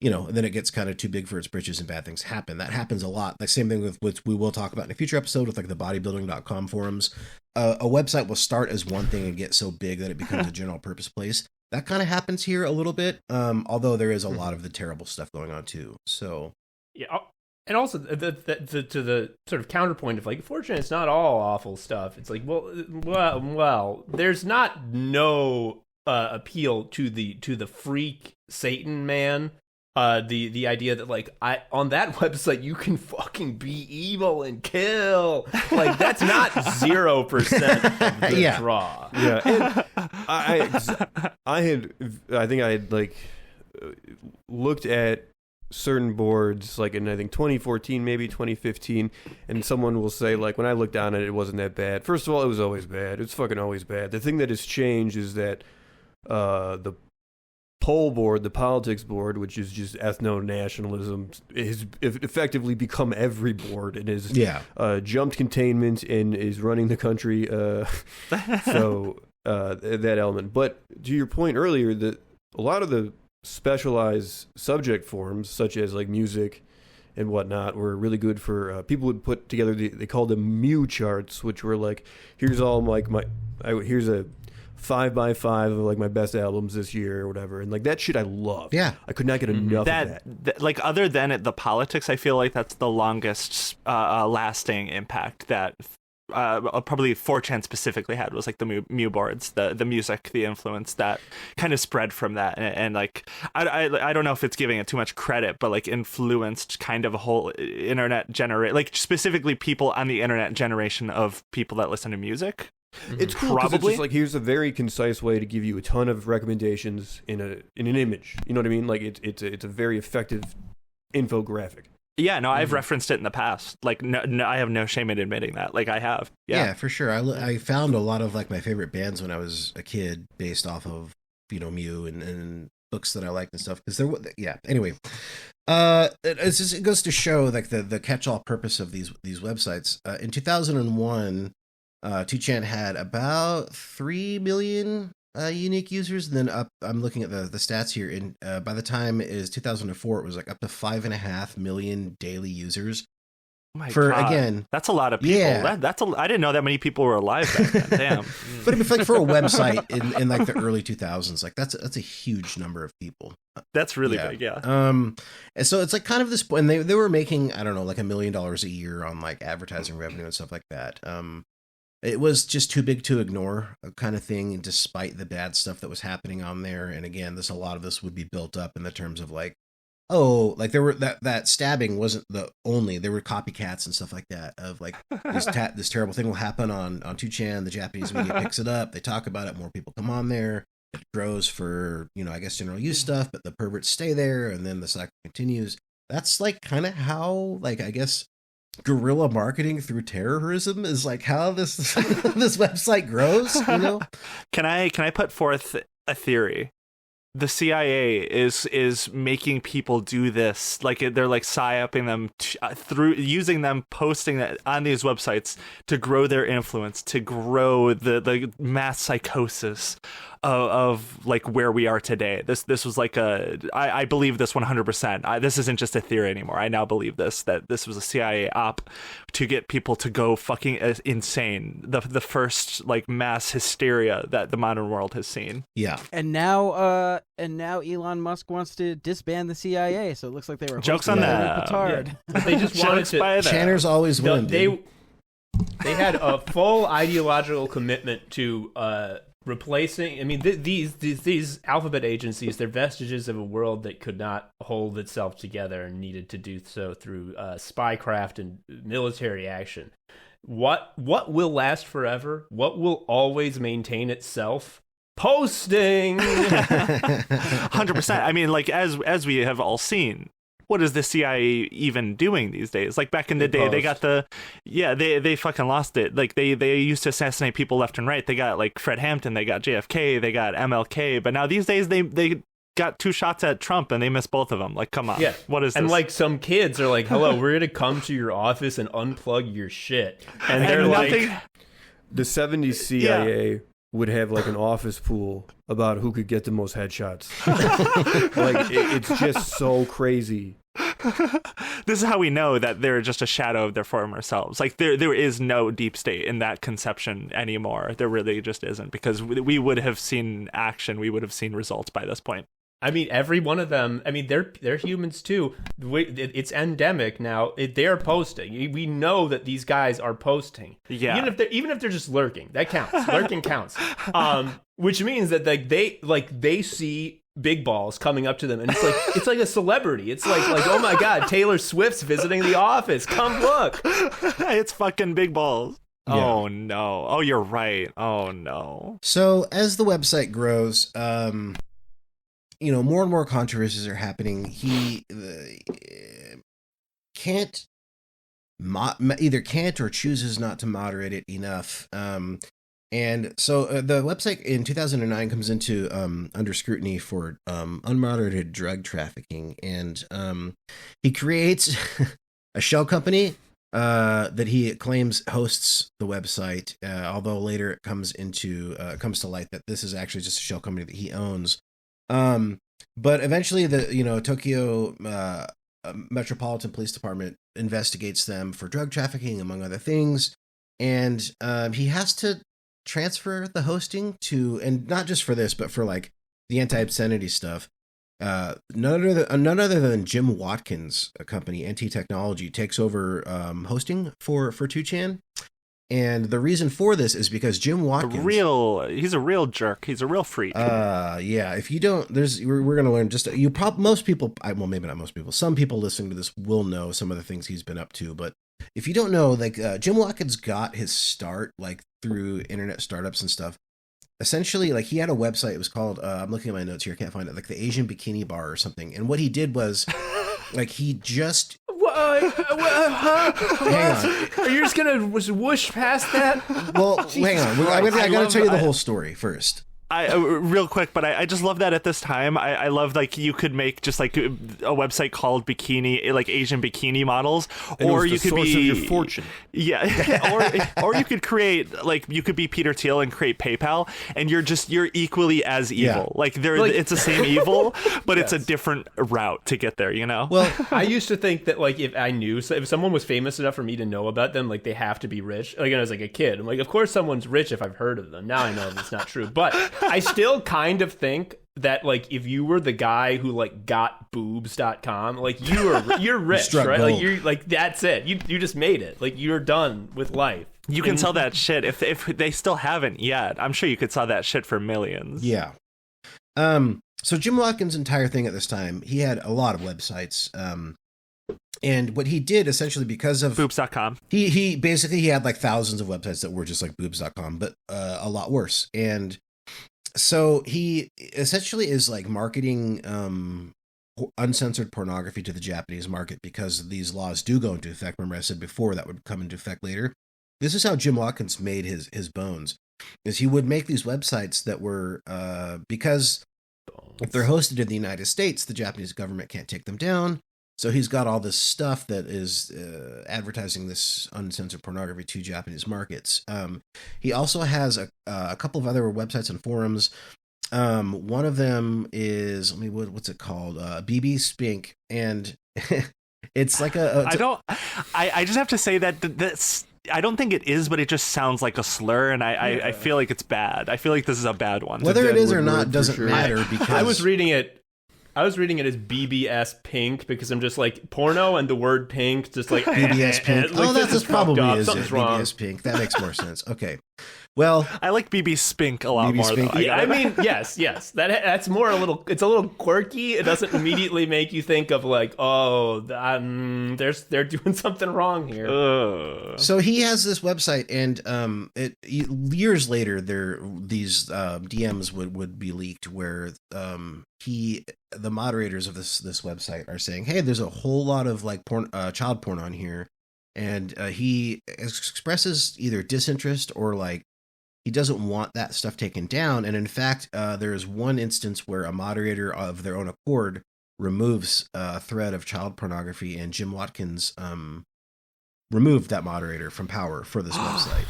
[SPEAKER 2] it gets kind of too big for its britches and bad things happen. That happens a lot. Like same thing with which we will talk about in a future episode with like the bodybuilding.com forums. A website will start as one thing and get so big that it becomes a general purpose place. That kind of happens here a little bit, although there is a lot of the terrible stuff going on too. So
[SPEAKER 3] yeah, and also to the sort of counterpoint of like, fortunately, it's not all awful stuff. It's like, well, there's no appeal to the freak Satan man. The idea that like on that website you can fucking be evil and kill, like that's not 0% of the draw.
[SPEAKER 5] Yeah, and I think I had like looked at certain boards like in I think 2014 maybe 2015, and someone will say like when I looked down at it, it wasn't that bad. First of all, it was always bad. It's fucking always bad. The thing that has changed is that the poll board, the politics board, which is just ethno-nationalism, has effectively become every board and has jumped containment and is running the country. So that element. But to your point earlier, that a lot of the specialized subject forums, such as like music and whatnot, were really good for people would put together. They called them Mew charts, which were like, here's all like here's a 5x5 of like my best albums this year or whatever, and like that shit I love.
[SPEAKER 2] Yeah,
[SPEAKER 5] I could not get enough of
[SPEAKER 6] that. Like other than the politics, I feel like that's the longest lasting impact that probably 4chan specifically had was like the Mew boards, the music, the influence that kind of spread from that, and like I don't know if it's giving it too much credit, but like influenced kind of a whole internet like specifically people on the internet generation of people that listen to music.
[SPEAKER 5] It's cool 'cause it's
[SPEAKER 6] Probably.
[SPEAKER 5] just like, here's a very concise way to give you a ton of recommendations in an image. You know what I mean? Like it's a very effective infographic.
[SPEAKER 6] Yeah, no, I've referenced it in the past. Like, no, I have no shame in admitting that. Like, I have.
[SPEAKER 2] Yeah, for sure. I found a lot of like my favorite bands when I was a kid based off of, you know, Mew and books that I liked and stuff. Because anyway, it goes to show like the catch-all purpose of these websites. In 2001, 2chan had about 3 million unique users. And then I'm looking at the stats here. And by the time is 2004, it was like up to 5.5 million daily users.
[SPEAKER 6] Oh my
[SPEAKER 2] For
[SPEAKER 6] God.
[SPEAKER 2] Again,
[SPEAKER 6] that's a lot of people.
[SPEAKER 2] Yeah.
[SPEAKER 6] I didn't know that many people were alive back then. Damn.
[SPEAKER 2] But if, like, for a website in like the early 2000s, like that's a huge number of people.
[SPEAKER 6] That's really big. Yeah.
[SPEAKER 2] And so it's like kind of this, and they were making, I don't know, like $1 million a year on like advertising revenue and stuff like that. It was just too big to ignore, kind of thing, despite the bad stuff that was happening on there. And again, a lot of this would be built up in the terms of like, oh, like there were that stabbing wasn't the only, there were copycats and stuff like that of like this terrible thing will happen on 2chan. The Japanese media picks it up. They talk about it. More people come on there. It grows for, you know, I guess general use stuff, but the perverts stay there. And then the cycle continues. That's like kind of how, like, I guess, guerrilla marketing through terrorism is like how this this website grows, you know.
[SPEAKER 6] Can I put forth a theory? The CIA is making people do this, like they're like psyoping them through using them, posting that on these websites to grow their influence, to grow the mass psychosis of like where we are today. This was like I believe this 100%. This isn't just a theory anymore. I now believe that this was a CIA op to get people to go fucking insane. The first like mass hysteria that the modern world has seen.
[SPEAKER 2] Yeah.
[SPEAKER 4] And now Elon Musk wants to disband the CIA. So it looks like they were
[SPEAKER 6] Jokes on that.
[SPEAKER 4] Petard.
[SPEAKER 3] Yeah. They just wanted to.
[SPEAKER 2] Channers always win.
[SPEAKER 3] They had a full ideological commitment to replacing. I mean, these alphabet agencies, they're vestiges of a world that could not hold itself together and needed to do so through spycraft and military action. What will last forever? What will always maintain itself? Posting.
[SPEAKER 6] 100%. I mean, like as we have all seen, what is the CIA even doing these days? Like back in the day, they got they fucking lost it. Like they used to assassinate people left and right. They got like Fred Hampton, they got JFK, they got MLK, but now these days they got 2 shots at Trump and they missed both of them. Like, come on.
[SPEAKER 3] Yeah.
[SPEAKER 6] What is this?
[SPEAKER 3] And like some kids are like, hello, we're going to come to your office and unplug your shit. And they're like,
[SPEAKER 5] the 70s CIA would have like an office pool about who could get the most headshots. Like it's just so crazy.
[SPEAKER 6] This is how we know that they're just a shadow of their former selves. Like there is no deep state in that conception anymore. There really just isn't, because we would have seen action. We would have seen results by this point.
[SPEAKER 3] I mean, every one of them, I mean, they're humans too. It's endemic now. They're posting. We know that these guys are posting.
[SPEAKER 6] Yeah.
[SPEAKER 3] Even if they're just lurking, that counts. Lurking counts. Which means that they see big balls coming up to them, and it's like a celebrity. It's like oh my God, Taylor Swift's visiting the office. Come look.
[SPEAKER 6] It's fucking big balls.
[SPEAKER 2] Yeah.
[SPEAKER 6] Oh no. Oh, you're right. Oh no.
[SPEAKER 2] So as the website grows, you know, more and more controversies are happening. He either can't or chooses not to moderate it enough. And so the website in 2009 comes into under scrutiny for unmoderated drug trafficking, and he creates a shell company that he claims hosts the website. Although later it comes to light that this is actually just a shell company that he owns. But eventually the Tokyo Metropolitan Police Department investigates them for drug trafficking, among other things, and he has to transfer the hosting to, and not just for this, but for like the anti-obscenity stuff. None other than Jim Watkins, a company, NT Technology, takes over hosting for 2chan. And the reason for this is because Jim Watkins,
[SPEAKER 6] He's a real jerk. He's a real freak.
[SPEAKER 2] yeah. If you don't, we're going to learn just most people. Well, maybe not most people. Some people listening to this will know some of the things he's been up to. But if you don't know, like Jim Watkins got his start like through internet startups and stuff. Essentially, like he had a website. It was called. I'm looking at my notes here. I can't find it. Like the Asian Bikini Bar or something. And what he did was, like he just.
[SPEAKER 3] Hang
[SPEAKER 2] on.
[SPEAKER 3] Are you just gonna whoosh past that?
[SPEAKER 2] Well, hang on. I gotta tell you the whole story first.
[SPEAKER 6] Real quick, but I just love that at this time. I love like you could make just like a website called bikini, like Asian bikini models,
[SPEAKER 5] and
[SPEAKER 6] or
[SPEAKER 5] it was
[SPEAKER 6] you
[SPEAKER 5] the
[SPEAKER 6] could
[SPEAKER 5] source
[SPEAKER 6] be
[SPEAKER 5] of your fortune.
[SPEAKER 6] Yeah, or you could create like you could be Peter Thiel and create PayPal, and you're equally as evil.
[SPEAKER 2] Yeah.
[SPEAKER 6] Like it's the same evil, but it's a different route to get there. You know.
[SPEAKER 2] Well,
[SPEAKER 3] I used to think that like if someone was famous enough for me to know about them, like they have to be rich. Like when I was like a kid, I'm like, of course someone's rich if I've heard of them. Now I know that's not true, but I still kind of think that like if you were the guy who like got boobs.com, like you're rich, right?
[SPEAKER 2] gold.
[SPEAKER 3] Like you're like that's it. You just made it. Like you're done with life.
[SPEAKER 6] You can sell that shit if they still haven't yet. I'm sure you could sell that shit for millions.
[SPEAKER 2] Yeah. So Jim Watkins' entire thing at this time, he had a lot of websites. And what he did essentially because of
[SPEAKER 6] boobs.com,
[SPEAKER 2] he basically he had like thousands of websites that were just like boobs.com, but a lot worse. And so he essentially is like marketing uncensored pornography to the Japanese market because these laws do go into effect. Remember I said before that would come into effect later. This is how Jim Watkins made his bones, is he would make these websites that were because if they're hosted in the United States, the Japanese government can't take them down. So he's got all this stuff that is advertising this uncensored pornography to Japanese markets. He also has a couple of other websites and forums. One of them is, what's it called? BB Spink, and it's like
[SPEAKER 6] I just have to say that that's. I don't think it is, but it just sounds like a slur, and I feel like it's bad. I feel like this is a bad one.
[SPEAKER 2] Whether it is or not doesn't matter because
[SPEAKER 3] I was reading it as BBS pink because I'm just like porno and the word pink, just like
[SPEAKER 2] BBS pink.
[SPEAKER 3] Like,
[SPEAKER 2] that's probably is
[SPEAKER 3] something's
[SPEAKER 2] it.
[SPEAKER 3] wrong.
[SPEAKER 2] BBS pink. That makes more sense. Okay. Well,
[SPEAKER 6] I like BB Spink a lot
[SPEAKER 2] BB
[SPEAKER 6] more.
[SPEAKER 2] Spink.
[SPEAKER 6] Though.
[SPEAKER 3] Yeah, I mean, yes. That's more it's a little quirky. It doesn't immediately make you think of like, oh, they're doing something wrong here.
[SPEAKER 2] So he has this website, and years later, these DMs would be leaked where the moderators of this website are saying, hey, there's a whole lot of like child porn on here, and he expresses either disinterest or like he doesn't want that stuff taken down. And in fact, there is one instance where a moderator of their own accord removes a thread of child pornography, and Jim Watkins removed that moderator from power for this website.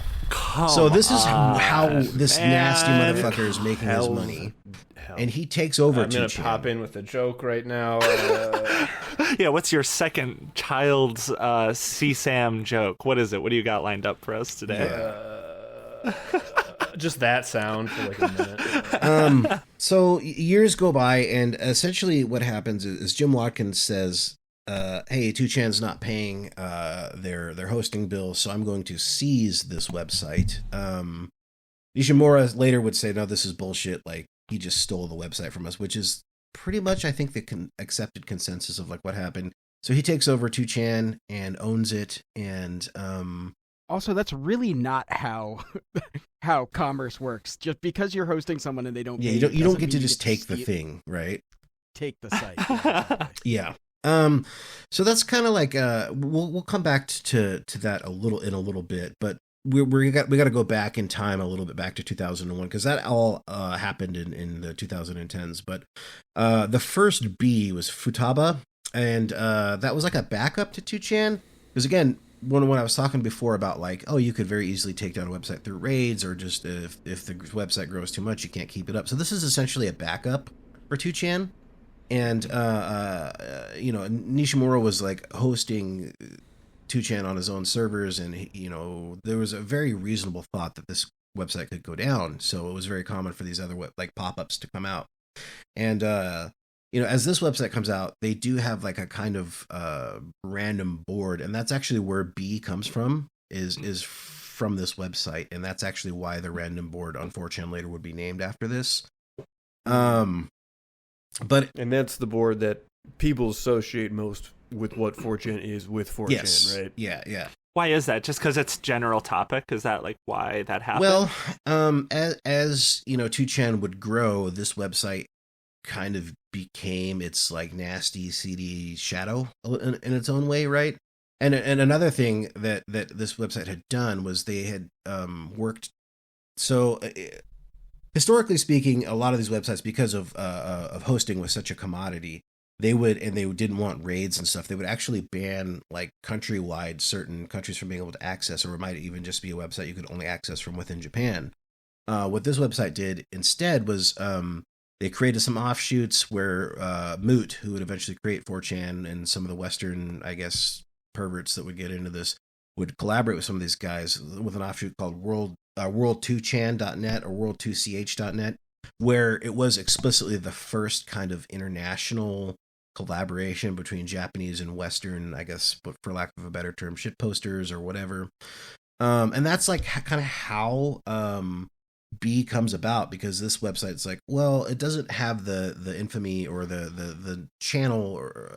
[SPEAKER 2] So this is how this nasty motherfucker is making his money. And he takes over.
[SPEAKER 3] I'm going to pop in with a joke right now.
[SPEAKER 6] Yeah, what's your second child's CSAM joke? What is it? What do you got lined up for us today?
[SPEAKER 3] Just that sound for like a minute.
[SPEAKER 2] So years go by, and essentially what happens is Jim Watkins says, hey, 2chan's not paying their hosting bill, so I'm going to seize this website. Nishimura later would say, no, this is bullshit. Like, he just stole the website from us, which is pretty much, I think, the accepted consensus of like what happened. So he takes over 2chan and owns it, and
[SPEAKER 4] also, that's really not how commerce works. Just because you're hosting someone and they don't,
[SPEAKER 2] you don't get to just take the thing, right?
[SPEAKER 4] Take the site.
[SPEAKER 2] Yeah. So that's kind of like we'll come back to that a little bit, but we got to go back in time a little bit, back to 2001, because that all happened in the 2010s. But the first B was Futaba, and that was like a backup to 2chan, because again, when I was talking before about like, oh, you could very easily take down a website through raids, or just if the website grows too much, you can't keep it up. So this is essentially a backup for 2chan. And Nishimura was like hosting 2chan on his own servers, and there was a very reasonable thought that this website could go down. So it was very common for these other like pop-ups to come out. And as this website comes out, they do have like a kind of random board, and that's actually where B comes from. Is from this website, and that's actually why the random board on 4chan later would be named after this. But
[SPEAKER 5] And that's the board that people associate most with what 4chan is with 4chan,
[SPEAKER 2] yes,
[SPEAKER 5] right?
[SPEAKER 2] yeah.
[SPEAKER 6] Why is that? Just because it's general topic? Is that like why that happened?
[SPEAKER 2] Well, as you know, 2chan would grow, this website kind of became its like nasty, seedy shadow in its own way, right? And another thing that this website had done was they had worked. So historically speaking, a lot of these websites, because of hosting was such a commodity, they didn't want raids and stuff. They would actually ban like countrywide certain countries from being able to access, or it might even just be a website you could only access from within Japan. What this website did instead was they created some offshoots where Moot, who would eventually create 4chan, and some of the Western, I guess, perverts that would get into this, would collaborate with some of these guys with an offshoot called world2chan.net or world2ch.net, where it was explicitly the first kind of international collaboration between Japanese and Western, I guess, but for lack of a better term, shit posters or whatever. And that's like kind of how B comes about, because this website's like, well, it doesn't have the infamy or the channel or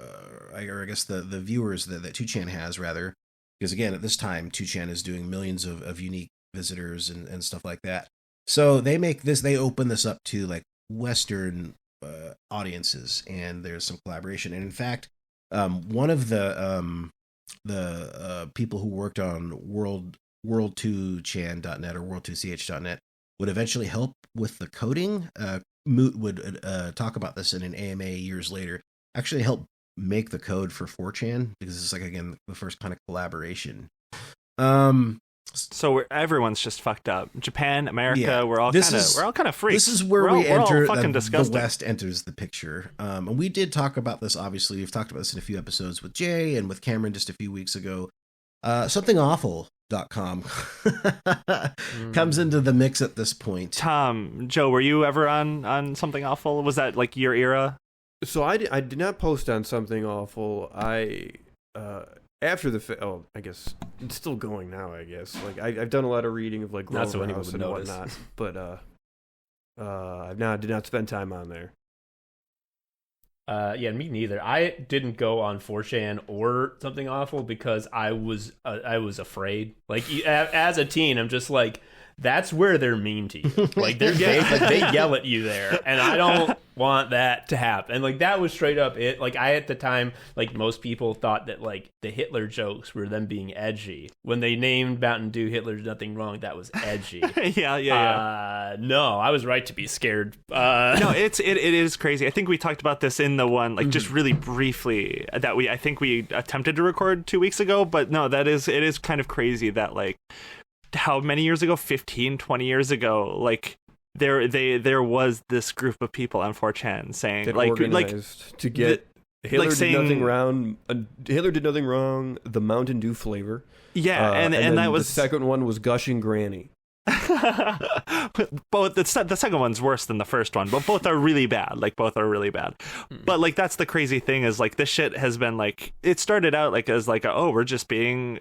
[SPEAKER 2] I guess the viewers that 2chan has, rather, because again, at this time, 2chan is doing millions of unique visitors and stuff like that. So they open this up to like Western audiences, and there's some collaboration. And in fact, one of the people who worked on world2chan.net or world2ch.net would eventually help with the coding. Moot would talk about this in an AMA years later, actually help make the code for 4chan, because it's like, again, the first kind of collaboration.
[SPEAKER 6] So everyone's just fucked up. Japan, America,
[SPEAKER 2] Yeah.
[SPEAKER 6] we're all kind of freaks.
[SPEAKER 2] This is where
[SPEAKER 6] we're
[SPEAKER 2] we
[SPEAKER 6] all
[SPEAKER 2] enter
[SPEAKER 6] fucking
[SPEAKER 2] the
[SPEAKER 6] disgusting.
[SPEAKER 2] West enters the picture. And we did talk about this, obviously. We've talked about this in a few episodes with Jay and with Cameron just a few weeks ago. Somethingawful.com comes into the mix at this point.
[SPEAKER 6] Tom, Joe, were you ever on Something Awful? Was that like your era?
[SPEAKER 5] So I did not post on Something Awful. After the I guess it's still going now. I guess like I've done a lot of reading of like
[SPEAKER 3] Not so
[SPEAKER 5] Grover
[SPEAKER 3] anyone
[SPEAKER 5] House
[SPEAKER 3] would
[SPEAKER 5] and
[SPEAKER 3] notice.
[SPEAKER 5] whatnot, but did not spend time on there.
[SPEAKER 3] Yeah, me neither. I didn't go on 4chan or Something Awful because I was afraid. Like as a teen, I'm just like, that's where they're mean to you. Like they yell at you there, and I don't want that to happen. And like that was straight up it. Like I at the time, like most people thought that like the Hitler jokes were them being edgy. When they named Mountain Dew Hitler's Nothing Wrong, that was edgy.
[SPEAKER 6] Yeah.
[SPEAKER 3] No, I was right to be scared.
[SPEAKER 6] No, it is crazy. I think we talked about this in the one, like just really briefly, that I think we attempted to record 2 weeks ago, but no, it is kind of crazy that like how many years ago, 15, 20 years ago, like there was this group of people on 4chan saying
[SPEAKER 5] That
[SPEAKER 6] like
[SPEAKER 5] organized to get Hitler
[SPEAKER 6] like
[SPEAKER 5] did
[SPEAKER 6] saying,
[SPEAKER 5] nothing wrong. Hitler did nothing wrong. The Mountain Dew flavor.
[SPEAKER 6] Yeah, and
[SPEAKER 5] then
[SPEAKER 6] that was
[SPEAKER 5] the second one was Gushing Granny.
[SPEAKER 6] Both the second one's worse than the first one, but both are really bad. Like both are really bad. But like that's the crazy thing is like this shit has been like, it started out like as like we're just being,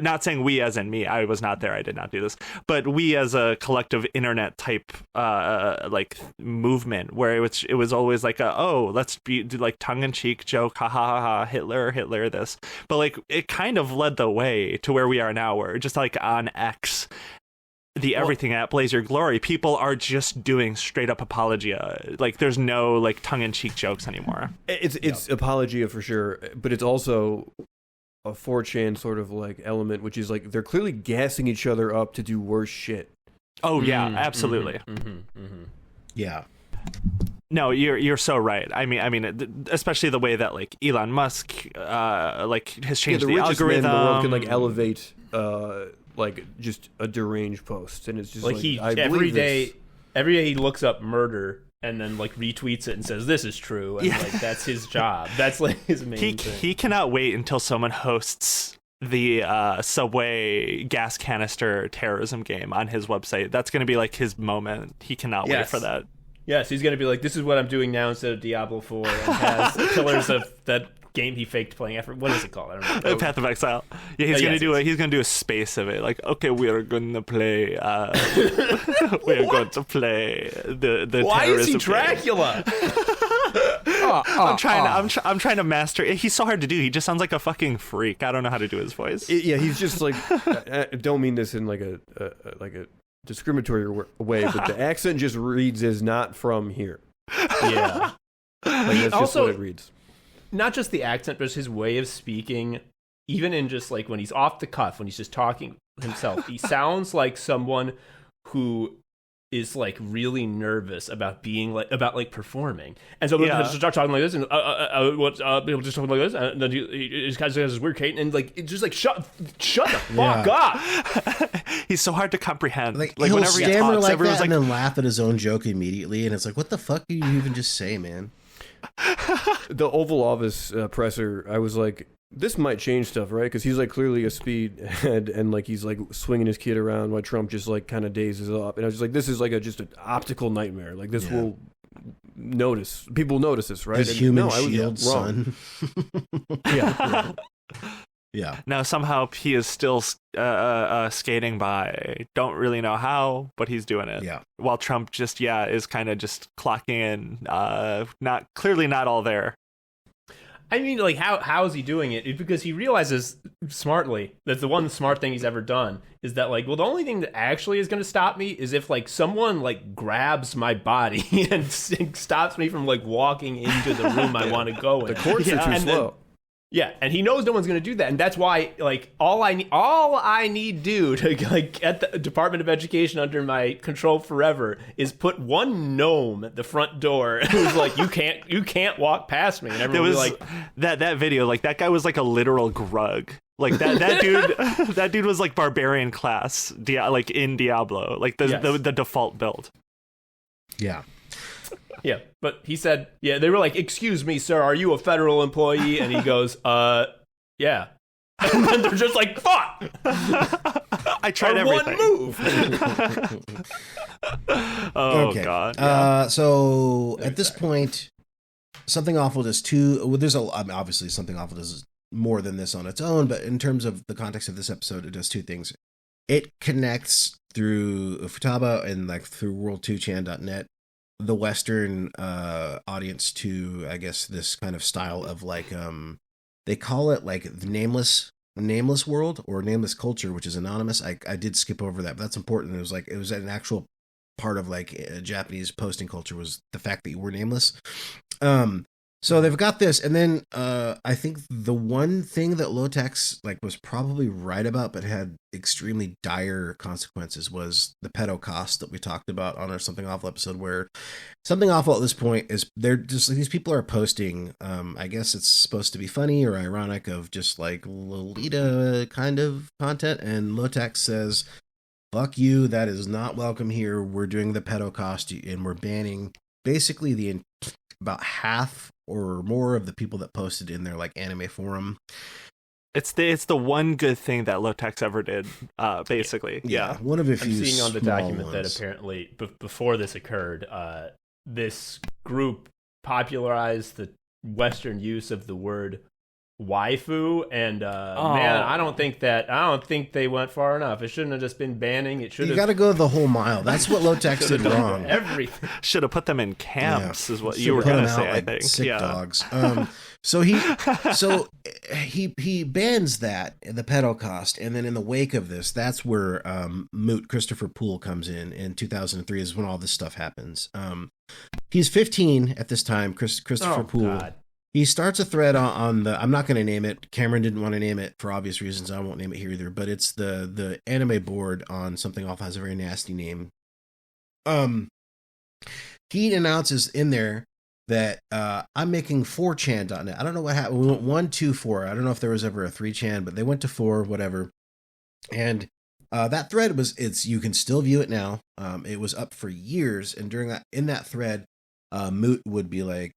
[SPEAKER 6] not saying we as in me, I was not there, I did not do this, but we as a collective internet type like movement where it was always like let's do like tongue-in-cheek joke, ha ha ha ha, Hitler this, but like it kind of led the way to where we are now, where just like on X, the everything at Blaze Your Glory, people are just doing straight up apologia. Like there's no like tongue-in-cheek jokes anymore.
[SPEAKER 5] It's apologia for sure, but it's also a 4chan sort of like element, which is like they're clearly gassing each other up to do worse shit.
[SPEAKER 6] Oh yeah, absolutely.
[SPEAKER 2] Yeah.
[SPEAKER 6] No, you're so right. I mean, especially the way that like Elon Musk like has changed
[SPEAKER 5] the
[SPEAKER 6] the
[SPEAKER 5] richest
[SPEAKER 6] algorithm.
[SPEAKER 5] man in the world can like elevate like just a deranged post, and it's just like
[SPEAKER 3] he
[SPEAKER 5] I
[SPEAKER 3] every
[SPEAKER 5] believe
[SPEAKER 3] day
[SPEAKER 5] this.
[SPEAKER 3] he looks up murder and then like retweets it and says this is true, and like that's his job. That's like his main thing.
[SPEAKER 6] He cannot wait until someone hosts the Subway gas canister terrorism game on his website. That's going to be like his moment. He cannot wait for that.
[SPEAKER 3] Yes, he's going to be like, this is what I'm doing now instead of Diablo 4, and has pillars that game he faked playing after. What is it called? I don't know.
[SPEAKER 6] Path of Exile. Yeah, he's gonna do a space of it. Like, okay, we are gonna play. We are going to play the.
[SPEAKER 3] Why is he
[SPEAKER 6] terrorism game.
[SPEAKER 3] Dracula?
[SPEAKER 6] I'm trying to master it. He's so hard to do. He just sounds like a fucking freak. I don't know how to do his voice.
[SPEAKER 5] Yeah, he's just like. I don't mean this in like a discriminatory way, but the accent just reads as not from here.
[SPEAKER 3] Yeah.
[SPEAKER 5] Like, that's just
[SPEAKER 3] also,
[SPEAKER 5] what it reads.
[SPEAKER 3] Not just the accent, but his way of speaking, even in just like when he's off the cuff, when he's just talking himself, he sounds like someone who is like really nervous about being like performing, and so he'll just start talking like this, and he'll just talk like this, and then he kind of has this weird cadence, and like it's just like shut the fuck up.
[SPEAKER 6] He's so hard to comprehend.
[SPEAKER 2] Like
[SPEAKER 6] whenever
[SPEAKER 2] he'll stammer
[SPEAKER 6] he talks,
[SPEAKER 2] like
[SPEAKER 6] everyone's
[SPEAKER 2] that
[SPEAKER 6] like,
[SPEAKER 2] and then laugh at his own joke immediately, and it's like, what the fuck did you even just say, man?
[SPEAKER 5] The Oval Office presser, I was like, this might change stuff, right? Because he's like clearly a speedhead, and like he's like swinging his kid around while Trump just like kind of dazes up, and I was just like, this is like just an optical nightmare. Like this will notice, people notice this, right?
[SPEAKER 2] His human shield son. Yeah.
[SPEAKER 6] Now somehow he is still skating by. Don't really know how, but he's doing it.
[SPEAKER 2] Yeah.
[SPEAKER 6] While Trump just is kind of just clocking in. Not all there.
[SPEAKER 3] I mean, like, how is he doing it? It's because he realizes smartly that the one smart thing he's ever done is that, like, well, the only thing that actually is going to stop me is if, like, someone, like, grabs my body and stops me from, like, walking into the room I want to go in.
[SPEAKER 5] The courts are too slow.
[SPEAKER 3] Yeah, and he knows no one's going to do that, and that's why, like, all I need do to, like, get the Department of Education under my control forever is put one gnome at the front door who's like, you can't walk past me, and everyone will be like,
[SPEAKER 6] that video, like, that guy was like a literal grug. Like that dude, that dude was like barbarian class, like in Diablo, like the default build.
[SPEAKER 2] Yeah.
[SPEAKER 3] Yeah, but he said, they were like, excuse me, sir, are you a federal employee? And he goes, yeah. And then they're just like, fuck!
[SPEAKER 6] I tried everything.
[SPEAKER 3] One move!
[SPEAKER 2] Okay.
[SPEAKER 6] God. Yeah.
[SPEAKER 2] So at this point, Something Awful does obviously Something Awful does more than this on its own, but in terms of the context of this episode, it does two things. It connects through Futaba and like through world2chan.net the Western audience to, I guess, this kind of style of like they call it like the nameless world or nameless culture, which is anonymous. I did skip over that, but that's important. It was an actual part of like Japanese posting culture was the fact that you were nameless. So they've got this, and then I think the one thing that Lotex like was probably right about, but had extremely dire consequences, was the pedo cost that we talked about on our Something Awful episode. Where Something Awful at this point is they're just like, these people are posting. I guess it's supposed to be funny or ironic of just like Lolita kind of content, and Lotex says, "Fuck you, that is not welcome here. We're doing the pedo cost, and we're banning basically about half or more of the people that posted in their like anime forum."
[SPEAKER 6] It's the one good thing that Lotex ever did, basically. Yeah.
[SPEAKER 2] One of a
[SPEAKER 3] I'm
[SPEAKER 2] few.
[SPEAKER 3] seeing on the document
[SPEAKER 2] ones.
[SPEAKER 3] that apparently before this occurred, this group popularized the Western use of the word waifu, and man, I don't think they went far enough. It shouldn't have just been banning. It should have.
[SPEAKER 2] You got to go the whole mile. That's what Lotex did wrong.
[SPEAKER 3] Everything.
[SPEAKER 6] Should have put them in camps, is what you
[SPEAKER 2] Should've
[SPEAKER 6] were
[SPEAKER 2] put
[SPEAKER 6] going
[SPEAKER 2] them
[SPEAKER 6] to say.
[SPEAKER 2] out like
[SPEAKER 6] I think.
[SPEAKER 2] sick dogs. So he bans that, the pedo cost, and then in the wake of this, that's where Moot Christopher Poole comes in 2003 is when all this stuff happens. He's 15 at this time. Christopher Poole.
[SPEAKER 3] God.
[SPEAKER 2] He starts a thread on the, I'm not going to name it. Cameron didn't want to name it for obvious reasons. I won't name it here either, but it's the anime board on Something Awful has a very nasty name. He announces in there that I'm making 4chan.net. I don't know what happened. We went 1, 2, 4. I don't know if there was ever a 3chan, but they went to 4, whatever. And that thread you can still view it now. It was up for years. And in that thread, Moot would be like,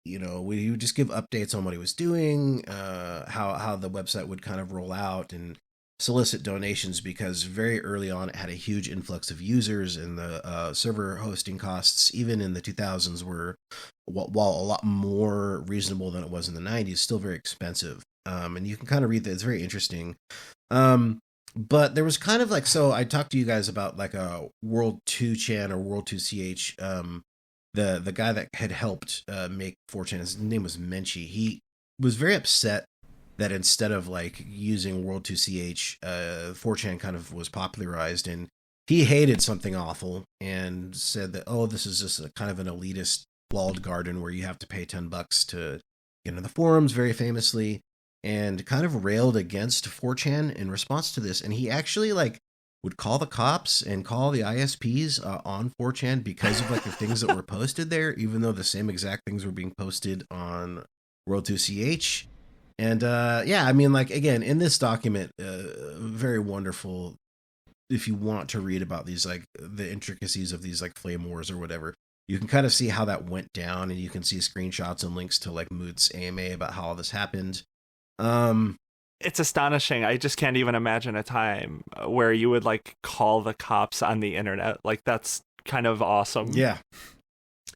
[SPEAKER 2] he would just give updates on what he was doing, how the website would kind of roll out, and solicit donations because very early on it had a huge influx of users, and the server hosting costs, even in the 2000s, were, while a lot more reasonable than it was in the 90s, still very expensive. And you can kind of read that. It's very interesting. But there was kind of like, so I talked to you guys about like a World 2chan or World 2ch. The guy that had helped make 4chan, his name was Menchie. He was very upset that instead of like using World 2ch, 4chan kind of was popularized, and he hated something awful and said that, oh, this is just a kind of an elitist walled garden where you have to pay $10 to get into the forums, very famously, and kind of railed against 4chan in response to this. And he actually like would call the cops and call the ISPs on 4chan because of like the things that were posted there, even though the same exact things were being posted on World 2ch. And yeah, I mean, like, again, in this document, very wonderful if you want to read about these, like the intricacies of these like flame wars or whatever. You can kind of see how that went down, and you can see screenshots and links to like Moot's AMA about how all this happened.
[SPEAKER 6] It's astonishing. I just can't even imagine a time where you would like call the cops on the internet. Like, that's kind of awesome.
[SPEAKER 2] Yeah.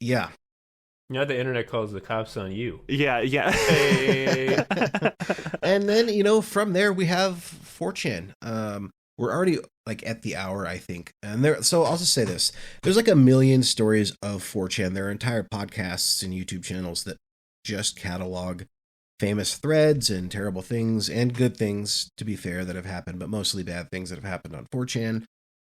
[SPEAKER 3] You know, the internet calls the cops on you.
[SPEAKER 6] Yeah.
[SPEAKER 3] Hey.
[SPEAKER 2] And then, you know, from there we have 4chan. We're already like at the hour, I think. And there, so I'll just say this. There's like a million stories of 4chan. There are entire podcasts and YouTube channels that just catalog famous threads and terrible things and good things, to be fair, that have happened, but mostly bad things that have happened on 4chan.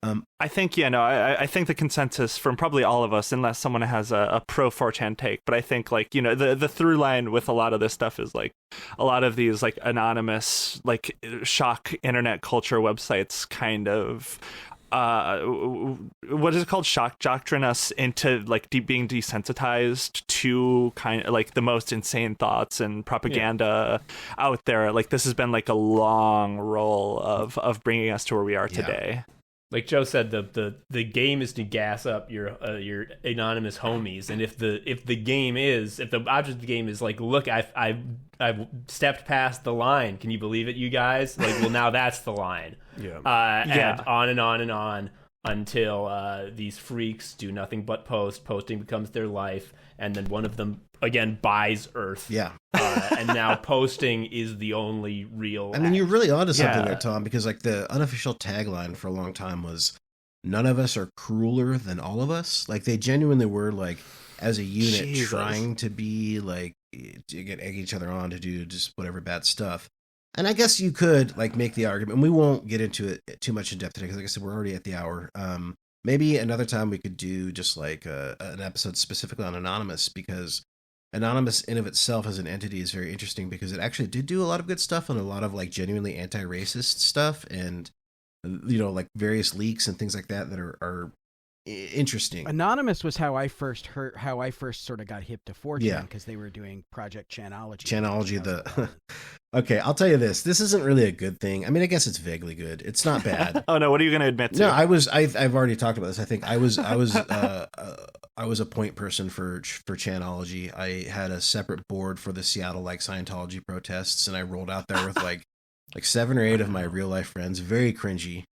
[SPEAKER 6] I think, I think the consensus from probably all of us, unless someone has a pro 4chan take, but I think like, you know, the through line with a lot of this stuff is like a lot of these like anonymous, like shock internet culture websites kind of, what is it called? Shock doctrine us into like being desensitized to kind of like the most insane thoughts and propaganda out there. Like, this has been like a long roll of bringing us to where we are today.
[SPEAKER 3] Like Joe said, the game is to gas up your anonymous homies, and if the object of the game is like, look, I've stepped past the line. Can you believe it, you guys? Like, well, now that's the line. And on and on and on until these freaks do nothing but post. Posting becomes their life, and then one of them again buys Earth.
[SPEAKER 2] Yeah.
[SPEAKER 3] And now posting is the only real.
[SPEAKER 2] I mean, you're really onto something there, Tom, because like the unofficial tagline for a long time was, "None of us are crueler than all of us." Like, they genuinely were like, as a unit, trying to be like, to get egg each other on to do just whatever bad stuff. And I guess you could like make the argument. We won't get into it too much in depth today because, like I said, we're already at the hour. Maybe another time we could do just like an episode specifically on Anonymous, because Anonymous in of itself as an entity is very interesting because it actually did do a lot of good stuff and a lot of like genuinely anti-racist stuff, and you know, like various leaks and things like that are interesting.
[SPEAKER 4] Anonymous was how I first sort of got hip to 4chan, because they were doing Project Chanology. Okay, I'll tell you this. This isn't really a good thing. I mean, I guess it's vaguely good. It's not bad.
[SPEAKER 6] Oh no, what are you going to admit to?
[SPEAKER 2] No, I've already talked about this. I think I was a point person for Chanology. I had a separate board for the Seattle like Scientology protests, and I rolled out there with like 7 or 8 of my real life friends. Very cringy.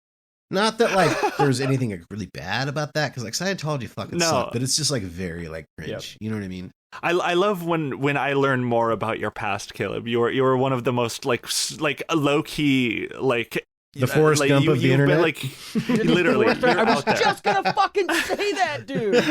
[SPEAKER 2] Not that like there's anything like, really bad about that, because like Scientology fucking sucked, but it's just like very like cringe. Yep. You know what I mean?
[SPEAKER 6] I love when I learn more about your past, Caleb. You're one of the most like low key like
[SPEAKER 2] the Forrest Gump of the internet.
[SPEAKER 6] Like literally,
[SPEAKER 4] I was just gonna fucking say that,
[SPEAKER 6] dude.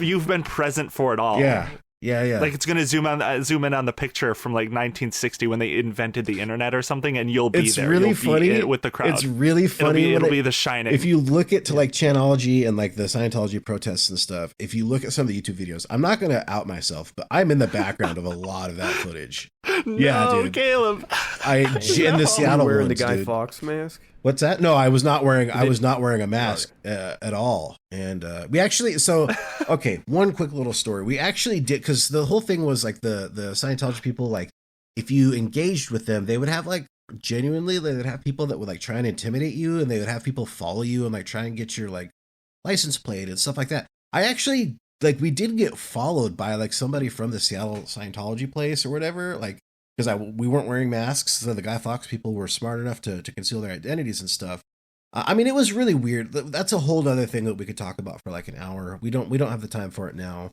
[SPEAKER 6] You've been present for it all.
[SPEAKER 2] Yeah. Like,
[SPEAKER 6] it's gonna zoom in on the picture from like 1960 when they invented the internet or something, and you'll be
[SPEAKER 2] it's
[SPEAKER 6] there.
[SPEAKER 2] Really
[SPEAKER 6] you'll
[SPEAKER 2] funny
[SPEAKER 6] be with the crowd.
[SPEAKER 2] It's really funny.
[SPEAKER 6] It'll be The Shining.
[SPEAKER 2] If you look at like Chanology and like the Scientology protests and stuff, if you look at some of the YouTube videos, I'm not gonna out myself, but I'm in the background of a lot of that footage. Yeah, dude.
[SPEAKER 6] Caleb.
[SPEAKER 2] In the Seattle
[SPEAKER 5] wearing
[SPEAKER 2] ones,
[SPEAKER 5] the Guy
[SPEAKER 2] dude.
[SPEAKER 5] Fawkes mask.
[SPEAKER 2] What's that? No, I was not wearing a mask at all. And we actually, okay, one quick little story. We actually did, because the whole thing was like the Scientology people, like if you engaged with them, they would have like genuinely, they would have people that would like try and intimidate you, and they would have people follow you and like try and get your like license plate and stuff like that. I actually, like, we did get followed by like somebody from the Seattle Scientology place or whatever. Like, because we weren't wearing masks. So the Guy Fawkes people were smart enough to conceal their identities and stuff. I mean, it was really weird. That's a whole other thing that we could talk about for like an hour. We don't have the time for it now.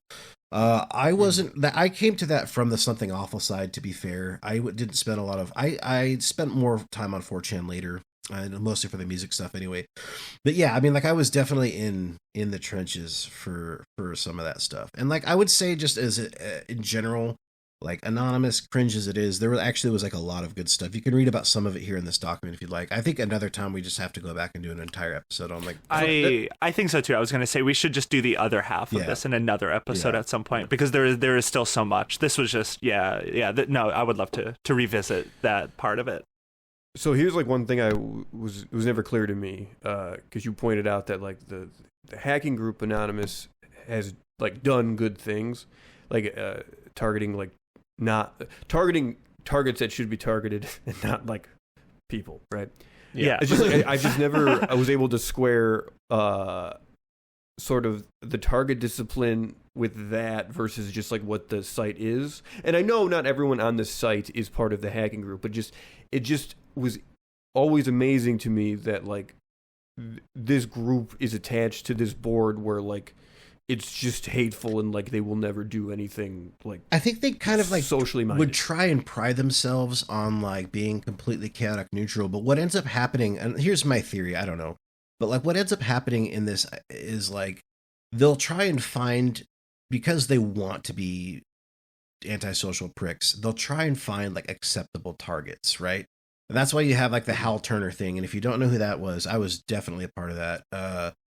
[SPEAKER 2] I came to that from the Something Awful side, to be fair. I didn't spend a lot of, I spent more time on 4chan later, mostly for the music stuff anyway. But yeah, I mean, like I was definitely in the trenches for some of that stuff. And like, I would say just as in general, like Anonymous, cringe as it is, there was like a lot of good stuff. You can read about some of it here in this document if you'd like. I think another time we just have to go back and do an entire episode on like.
[SPEAKER 6] I think so too. I was going to say we should just do the other half of this in another episode at some point, because there is still so much. This was just no, I would love to revisit that part of it.
[SPEAKER 5] So here's like one thing it was never clear to me, because you pointed out that like the hacking group Anonymous has like done good things, like targeting like not targeting targets that should be targeted and not like people, right?
[SPEAKER 6] Yeah.
[SPEAKER 5] It's just like, I just never I was able to square sort of the target discipline with that versus just like what the site is. And I know not everyone on the site is part of the hacking group, but it just was always amazing to me that like this group is attached to this board where like it's just hateful and like they will never do anything like. I
[SPEAKER 2] think they kind of like
[SPEAKER 5] socially minded.
[SPEAKER 2] Would try and pride themselves on like being completely chaotic neutral, but what ends up happening, and here's my theory, I don't know, but like what ends up happening in this is like they'll try and find, because they want to be antisocial pricks, they'll try and find like acceptable targets, right? And that's why you have like the Hal Turner thing. And if you don't know who that was, I was definitely a part of that.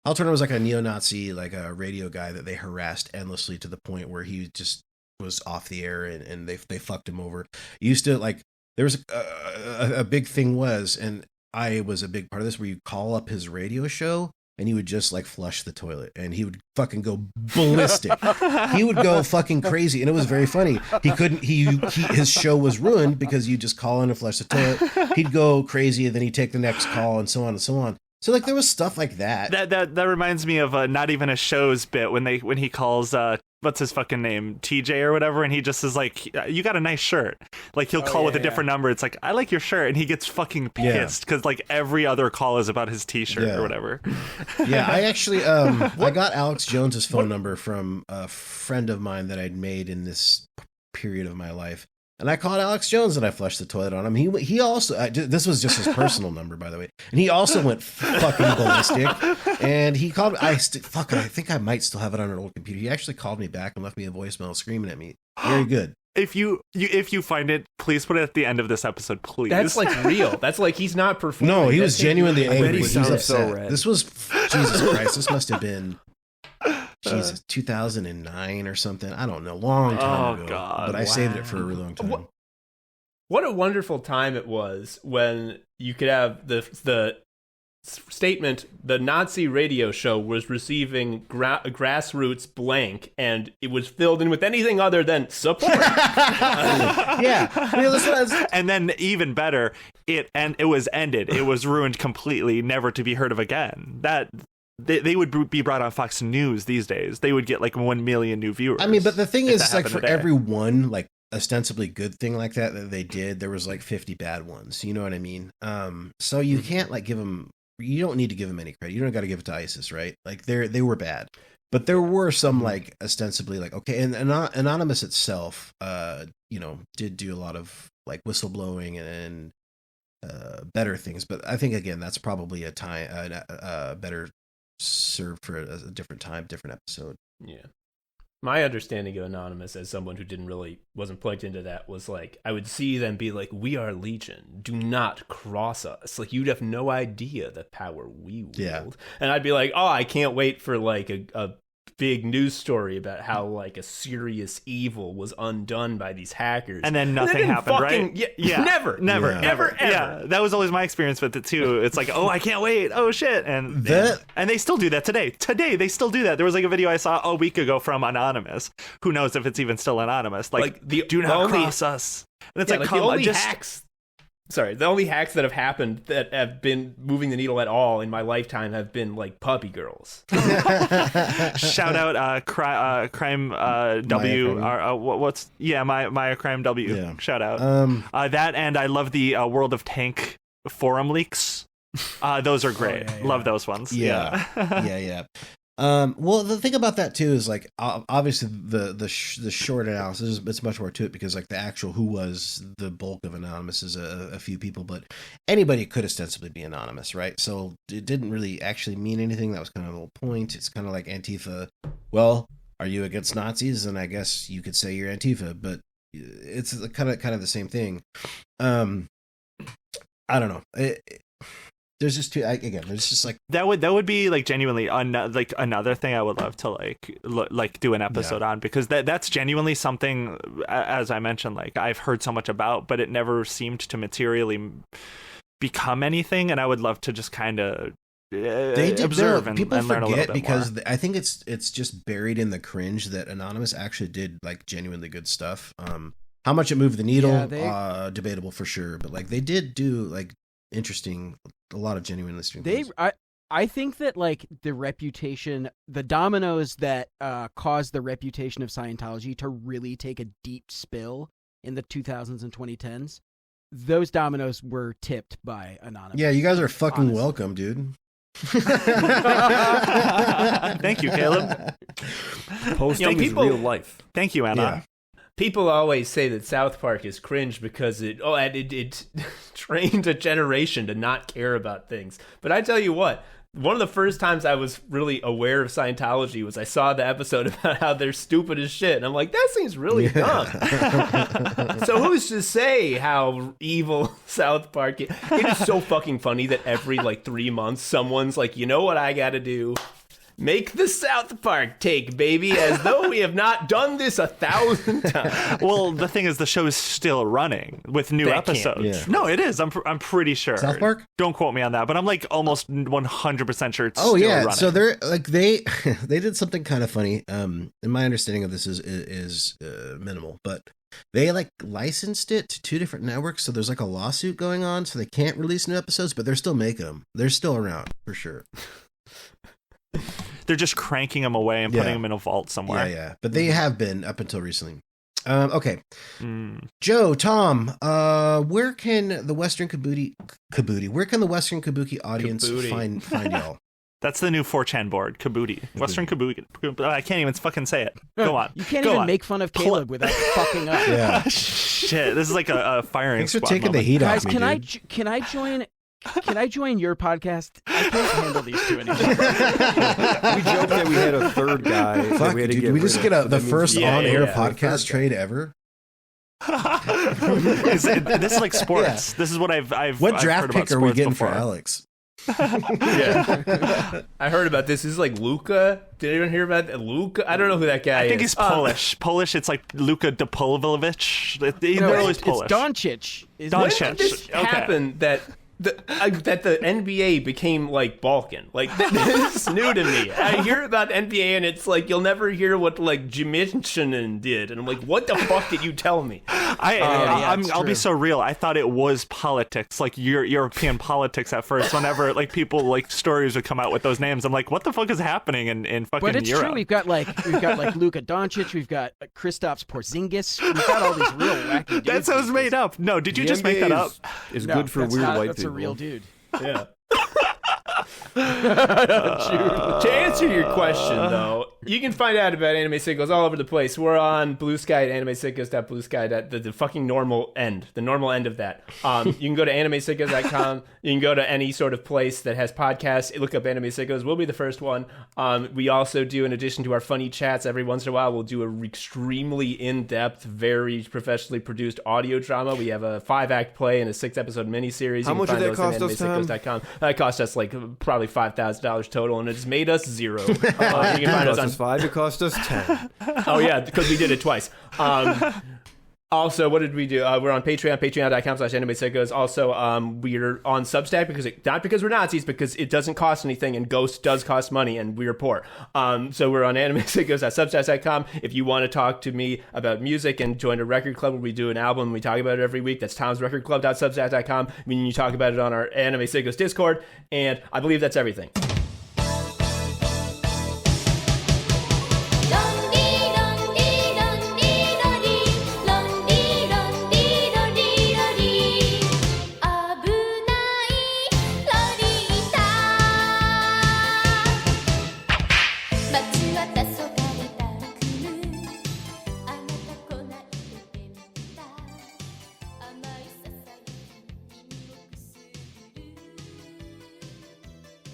[SPEAKER 2] Hal Turner was like a neo-Nazi, like a radio guy that they harassed endlessly to the point where he just was off the air and they fucked him over. He used to like, there was a big thing was, and I was a big part of this, where you call up his radio show and he would just like flush the toilet and he would fucking go ballistic. He would go fucking crazy. And it was very funny. His show was ruined because you just call in and flush the toilet. He'd go crazy and then he'd take the next call and so on and so on. So like there was stuff like that.
[SPEAKER 6] That reminds me of Not Even a Show's bit when he calls what's his fucking name, TJ or whatever, and he just is like, you got a nice shirt. Like he'll call with a different number. It's like, I like your shirt, and he gets fucking pissed because like every other call is about his T-shirt or whatever.
[SPEAKER 2] Yeah, I actually I got Alex Jones's phone number from a friend of mine that I'd made in this period of my life. And I called Alex Jones and I flushed the toilet on him. He also, this was just his personal number, by the way. And he also went fucking ballistic. And he called, I think I might still have it on an old computer. He actually called me back and left me a voicemail screaming at me. Very good.
[SPEAKER 6] If you find it, please put it at the end of this episode, please.
[SPEAKER 3] That's like real. That's like he's not performing.
[SPEAKER 2] No, he was genuinely angry.
[SPEAKER 5] He
[SPEAKER 2] was upset.
[SPEAKER 5] so red.
[SPEAKER 2] This was, Jesus Christ, this must have been, Jesus, 2009 or something. I don't know. Long time ago.
[SPEAKER 6] God.
[SPEAKER 2] But I saved it for a really long time.
[SPEAKER 3] What a wonderful time it was when you could have the statement, the Nazi radio show was receiving grassroots blank, and it was filled in with anything other than support.
[SPEAKER 2] Yeah.
[SPEAKER 6] And then even better, it was ended. It was ruined completely, never to be heard of again. That they would be brought on Fox News these days. They would get like 1 million new viewers.
[SPEAKER 2] I mean, but the thing is, like, for every one like ostensibly good thing like that they did, there was like 50 bad ones. You know what I mean? So you can't like give them. You don't need to give them any credit. You don't got to give it to ISIS, right? Like they were bad, but there were some like ostensibly like okay. And Anonymous itself, did do a lot of like whistleblowing and better things. But I think again that's probably a time better served for a different time, different episode.
[SPEAKER 3] Yeah. My understanding of Anonymous as someone who wasn't plugged into that was like, I would see them be like, we are Legion, do not cross us. Like, you'd have no idea the power we wield.
[SPEAKER 2] Yeah.
[SPEAKER 3] And I'd be like, oh, I can't wait for like a big news story about how like a serious evil was undone by these hackers.
[SPEAKER 6] And then nothing happened, right?
[SPEAKER 3] Yeah. Never.
[SPEAKER 6] Yeah, that was always my experience with it too. It's like, oh, I can't wait. Oh shit. And they still do that today. Today they still do that. There was like a video I saw a week ago from Anonymous. Who knows if it's even still anonymous? Like do not cross us. And it's
[SPEAKER 3] like the only hacks Sorry, the only hacks that have happened that have been moving the needle at all in my lifetime have been like puppy girls.
[SPEAKER 6] Shout out Crime W. What's Maya Crime W.
[SPEAKER 2] Yeah.
[SPEAKER 6] Shout out that, and I love the World of Tank forum leaks. Those are great. Love those ones.
[SPEAKER 2] Yeah. Well, the thing about that too is like obviously the short analysis, it's much more to it because like the actual who was the bulk of anonymous is a few people, but anybody could ostensibly be anonymous, right? So it didn't really actually mean anything. That was kind of the whole point. It's kind of like Antifa. Well, are you against Nazis? And I guess you could say you're Antifa, but it's kind of the same thing. I don't know. There's just there's just like
[SPEAKER 6] that would be like genuinely like another thing I would love to like do an episode on, because that's genuinely something, as I mentioned, like I've heard so much about, but it never seemed to materially become anything, and I would love to just kind of observe and learn a little bit
[SPEAKER 2] because
[SPEAKER 6] more.
[SPEAKER 2] I think it's just buried in the cringe that Anonymous actually did like genuinely good stuff. How much it moved the needle, debatable for sure, but like they did do like interesting, a lot of genuine listening things.
[SPEAKER 4] I think that like the reputation, the dominoes that caused the reputation of Scientology to really take a deep spill in the 2000s and 2010s, those dominoes were tipped by Anonymous.
[SPEAKER 2] Yeah, you guys are fucking welcome, dude.
[SPEAKER 6] Thank you, Caleb.
[SPEAKER 5] Posting is real life.
[SPEAKER 6] Thank you, Anna.
[SPEAKER 2] Yeah.
[SPEAKER 3] People always say that South Park is cringe because it trained a generation to not care about things. But I tell you what, one of the first times I was really aware of Scientology was I saw the episode about how they're stupid as shit. And I'm like, that seems really dumb. So who's to say how evil South Park is? It is so fucking funny that every like 3 months someone's like, you know what I gotta do? Make the South Park take, baby, as though we have not done this 1,000 times.
[SPEAKER 6] Well, the thing is, the show is still running with new episodes.
[SPEAKER 2] Yeah.
[SPEAKER 6] No, it is. I'm pretty sure.
[SPEAKER 2] South Park?
[SPEAKER 6] Don't quote me on that, but I'm like almost 100% sure it's
[SPEAKER 2] still
[SPEAKER 6] running.
[SPEAKER 2] So they're like they did something kind of funny. And my understanding of this is minimal, but they like licensed it to 2 different networks. So there's like a lawsuit going on, so they can't release new episodes, but they're still making them. They're still around for sure.
[SPEAKER 6] They're just cranking them away and putting them in a vault somewhere.
[SPEAKER 2] Yeah. But they have been up until recently. Okay. Joe, Tom, where can the Western Kabuki audience find y'all?
[SPEAKER 6] That's the new 4chan board, Kabuki. Western Kabuki. I can't even fucking say it. Go on.
[SPEAKER 4] You can't even make fun of Caleb without fucking up.
[SPEAKER 2] Yeah.
[SPEAKER 6] Shit, this is like a firing
[SPEAKER 2] Thanks for
[SPEAKER 6] squad
[SPEAKER 2] taking
[SPEAKER 6] moment.
[SPEAKER 2] the heat
[SPEAKER 4] Guys,
[SPEAKER 2] off me,
[SPEAKER 4] can I join your podcast? I can't handle these two anymore.
[SPEAKER 5] We joked that we had a third guy.
[SPEAKER 2] Fuck,
[SPEAKER 5] we had to
[SPEAKER 2] dude,
[SPEAKER 5] get
[SPEAKER 2] we just
[SPEAKER 5] rid
[SPEAKER 2] get
[SPEAKER 5] of.
[SPEAKER 2] the
[SPEAKER 5] That means
[SPEAKER 2] first
[SPEAKER 5] we-
[SPEAKER 2] on-air
[SPEAKER 5] yeah.
[SPEAKER 2] podcast trade ever?
[SPEAKER 6] This is like sports. This is what I've
[SPEAKER 2] What
[SPEAKER 6] I've
[SPEAKER 2] draft
[SPEAKER 6] heard about
[SPEAKER 2] pick are we
[SPEAKER 6] sports
[SPEAKER 2] getting
[SPEAKER 6] before.
[SPEAKER 2] for Alex?
[SPEAKER 3] Yeah. I heard about this. This is like Luka. Did anyone hear about that? Luka? I don't know who that guy is.
[SPEAKER 6] I think he's Polish. Polish, it's like Luka Dopolovic. They're
[SPEAKER 4] No,
[SPEAKER 6] always
[SPEAKER 4] it's
[SPEAKER 6] Polish.
[SPEAKER 4] Doncic.
[SPEAKER 3] When
[SPEAKER 6] Doncic.
[SPEAKER 3] did this happen that the NBA became like Balkan? Like this is new to me. I hear about NBA and it's like you'll never hear what like Jiminchinen did, and I'm like, what the fuck did you tell me?
[SPEAKER 6] I'll be so real. I thought it was politics, like European politics at first. Whenever like people like stories would come out with those names, I'm like, what the fuck is happening in fucking
[SPEAKER 4] But it's
[SPEAKER 6] Europe?
[SPEAKER 4] true. We've got like Luka Doncic. We've got Kristaps Porzingis. We've got all these real wacky dudes.
[SPEAKER 6] That sounds made up. No, did you
[SPEAKER 5] The
[SPEAKER 6] just make
[SPEAKER 5] NBA
[SPEAKER 6] that up?
[SPEAKER 5] Is
[SPEAKER 4] No,
[SPEAKER 5] good for
[SPEAKER 4] that's
[SPEAKER 5] weird
[SPEAKER 4] not-
[SPEAKER 5] white
[SPEAKER 4] that's
[SPEAKER 5] people.
[SPEAKER 4] a real dude.
[SPEAKER 3] Yeah. To answer your question, though, you can find out about Anime Sickos all over the place. We're on Blue Sky at animesickos.bluesky. The fucking normal end. The normal end of that. You can go to animesickos.com. You can go to any sort of place that has podcasts. Look up Anime Sickos. We'll be the first one. We also do, in addition to our funny chats, every once in a while, we'll do a extremely in-depth, very professionally produced audio drama. We have a 5-act play and a 6-episode miniseries.
[SPEAKER 5] How much did that cost us, Tom?
[SPEAKER 3] That cost us like probably $5,000 total, and it's made us zero. You can find us
[SPEAKER 5] It cost
[SPEAKER 3] on
[SPEAKER 5] us 5. It cost us 10.
[SPEAKER 3] Oh yeah, because we did it twice. Also, what did we do? We're on Patreon, patreon.com/animesickos. Also, we're on Substack not because we're Nazis, because it doesn't cost anything, and Ghost does cost money, and we're poor. So we're on animesickos.substack.com. If you want to talk to me about music and join a record club where we do an album, we talk about it every week. That's tomsrecordclub.substack.com. I mean, you talk about it on our Anime Sickos Discord, and I believe that's everything.